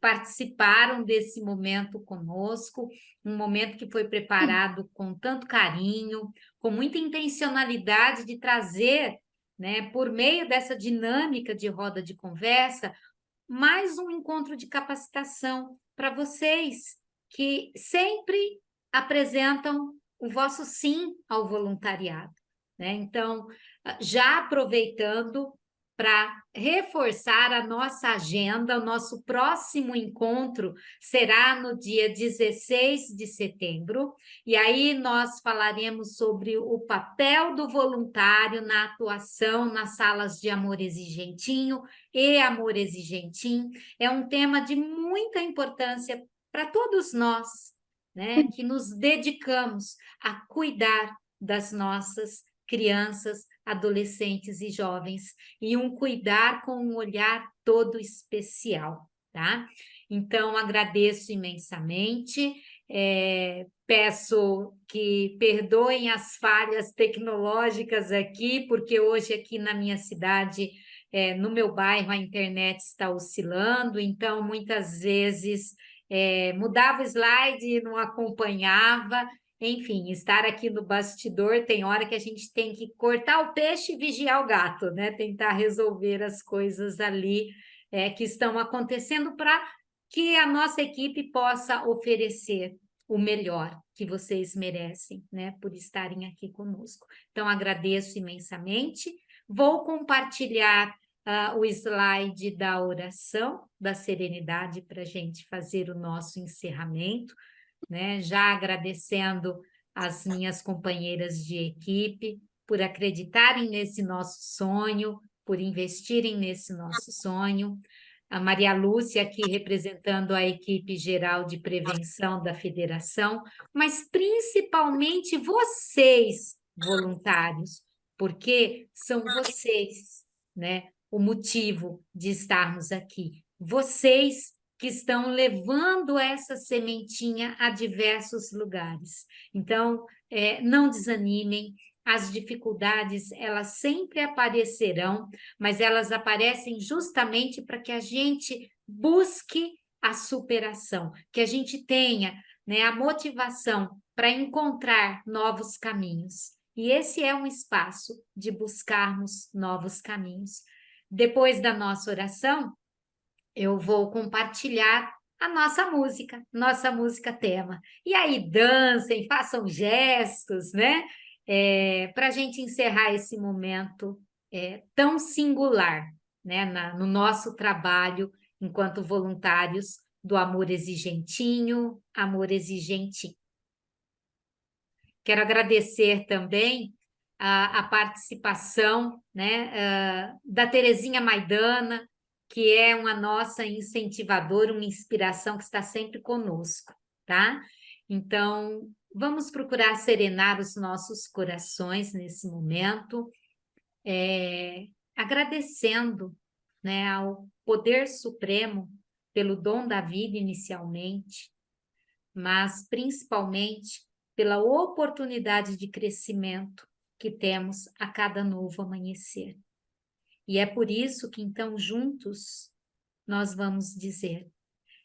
participaram desse momento conosco, um momento que foi preparado com tanto carinho, com muita intencionalidade de trazer, né, por meio dessa dinâmica de roda de conversa, mais um encontro de capacitação para vocês que sempre apresentam o vosso sim ao voluntariado, né? Então, já aproveitando para reforçar a nossa agenda, o nosso próximo encontro será no dia 16 de setembro, e aí nós falaremos sobre o papel do voluntário na atuação nas salas de Amor Exigentinho e Amor Exigentim. É um tema de muita importância para todos nós, né, que nos dedicamos a cuidar das nossas crianças, adolescentes e jovens, e um cuidar com um olhar todo especial, tá? Então, agradeço imensamente, peço que perdoem as falhas tecnológicas aqui, porque hoje aqui na minha cidade, no meu bairro, a internet está oscilando, então, muitas vezes, mudava o slide e não acompanhava. Enfim, estar aqui no bastidor, tem hora que a gente tem que cortar o peixe e vigiar o gato, né? Tentar resolver as coisas ali que estão acontecendo para que a nossa equipe possa oferecer o melhor que vocês merecem, né? Por estarem aqui conosco. Então, agradeço imensamente. Vou compartilhar o slide da oração da serenidade para a gente fazer o nosso encerramento, né? Já agradecendo as minhas companheiras de equipe por acreditarem nesse nosso sonho, por investirem nesse nosso sonho. A Maria Lúcia aqui representando a equipe geral de prevenção da federação, mas principalmente vocês, voluntários, porque são vocês, né, o motivo de estarmos aqui. Vocês que estão levando essa sementinha a diversos lugares. Então, não desanimem, as dificuldades, elas sempre aparecerão, mas elas aparecem justamente para que a gente busque a superação, que a gente tenha, né, a motivação para encontrar novos caminhos. E esse é um espaço de buscarmos novos caminhos. Depois da nossa oração, eu vou compartilhar a nossa música tema. E aí dancem, façam gestos, né? Para a gente encerrar esse momento tão singular, né? No nosso trabalho enquanto voluntários do Amor Exigentinho, Amor Exigentim. Quero agradecer também a participação, né, da Terezinha Maidana, que é uma nossa incentivadora, uma inspiração que está sempre conosco, tá? Então, vamos procurar serenar os nossos corações nesse momento, agradecendo, né, ao Poder Supremo pelo dom da vida inicialmente, mas principalmente pela oportunidade de crescimento que temos a cada novo amanhecer. E é por isso que, então, juntos, nós vamos dizer: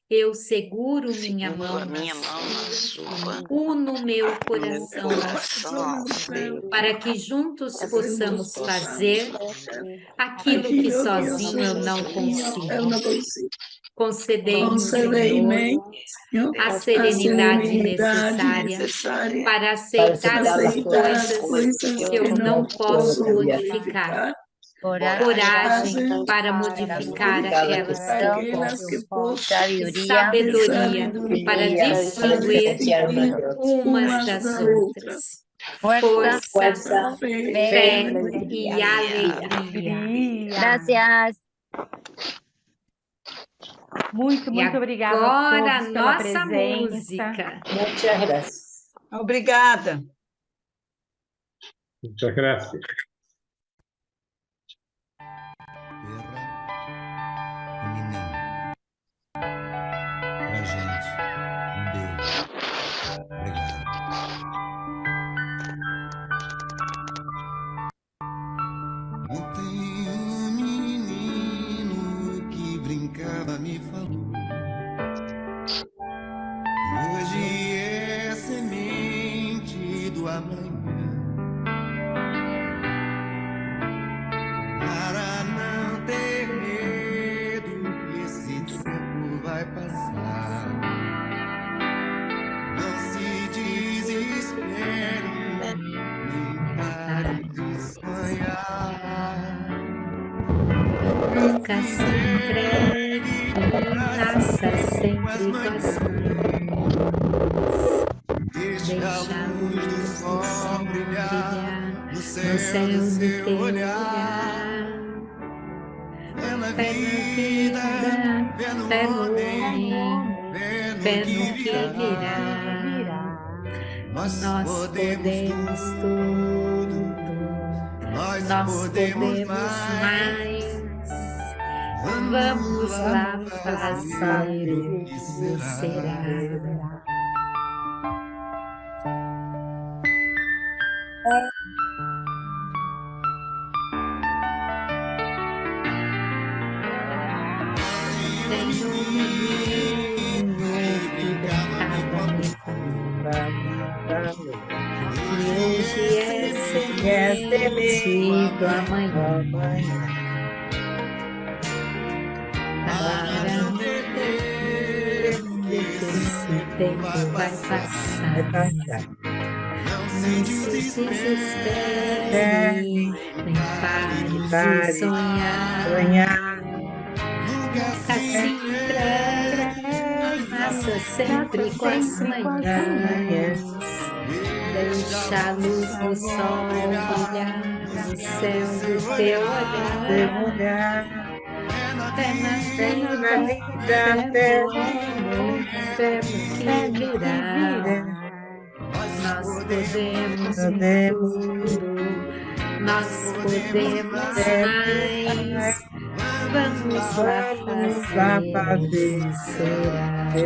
eu seguro minha mão na sua, uno meu coração na sua, para que juntos possamos fazer aquilo que sozinho eu não consigo. Concedei-me, Senhor, a serenidade necessária para aceitar as coisas que eu não posso modificar. Coragem para modificar aquelas que posso. Sabedoria para distinguir umas das outras. Força, fé e alegria. Gracias. Muito obrigada a agora todos pela nossa presença. música. Muchas gracias. Obrigada. Muchas gracias. Pra gente, beijo. Obrigado. Ontem um menino que brincava me falou. Hoje é semente do amanhã. Para não ter medo, esse tempo vai passar. Não se desespere, nem pare de sonhar. Nunca sempre, nasça sempre com as mãos. Deixa a luz do sol brilhar no céu do seu olhar. Fé na vida, fé no homem, fé no que virá. Nós Nós podemos tudo, nós nós podemos podemos mais. mais. Vamos lá fazer o que será. Tem um menino que brincava no fundo, que hoje é semente do amanhã. Para não perder que esse tempo vai passar. Não se desespere, nem pare de sonhar. Nunca se entregue, faça sempre com as manhãs. Deixa a luz do sol brilhar no céu do teu olhar. Fé na vida, fé no que virá. Nós podemos tudo, nós podemos mais. Vamos lá fazer o que será.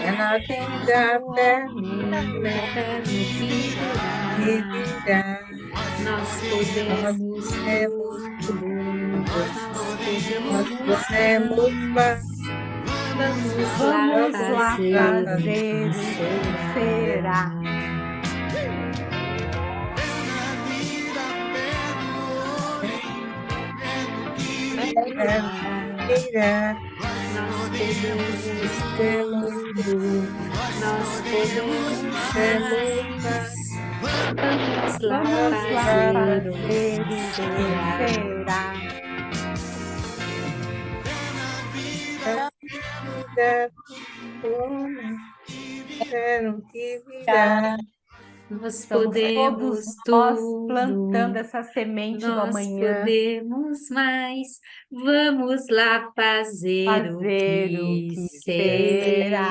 Ela tem da fé Fé no que virá. Nós podemos tudo, nós podemos mais. Vamos lá fazer o que será. Nós podemos tudo, nós podemos mais. Vamos lá fazer o que será. Nós podemos Todos nós tudo, plantando essa semente do nós amanhã. podemos mais. Vamos lá fazer o que será.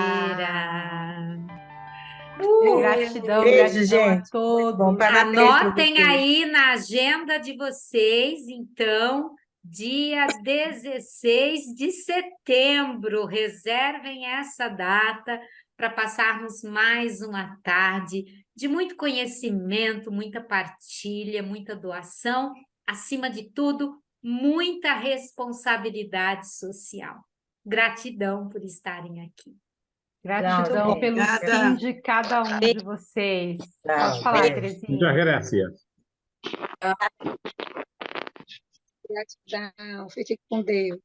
Gratidão, Beijo, gratidão gente. a todos. Bom, parabéns pra Anotem vocês. aí na agenda de vocês, então, dia 16 de setembro. Reservem essa data para passarmos mais uma tarde de muito conhecimento, muita partilha, muita doação, acima de tudo, muita responsabilidade social. Gratidão por estarem aqui. Gratidão Muito pelo obrigada. sim de cada um de vocês. Tchau, Pode falar, beijo. Terezinha. Muchas gracias. Gratidão, fique com Deus.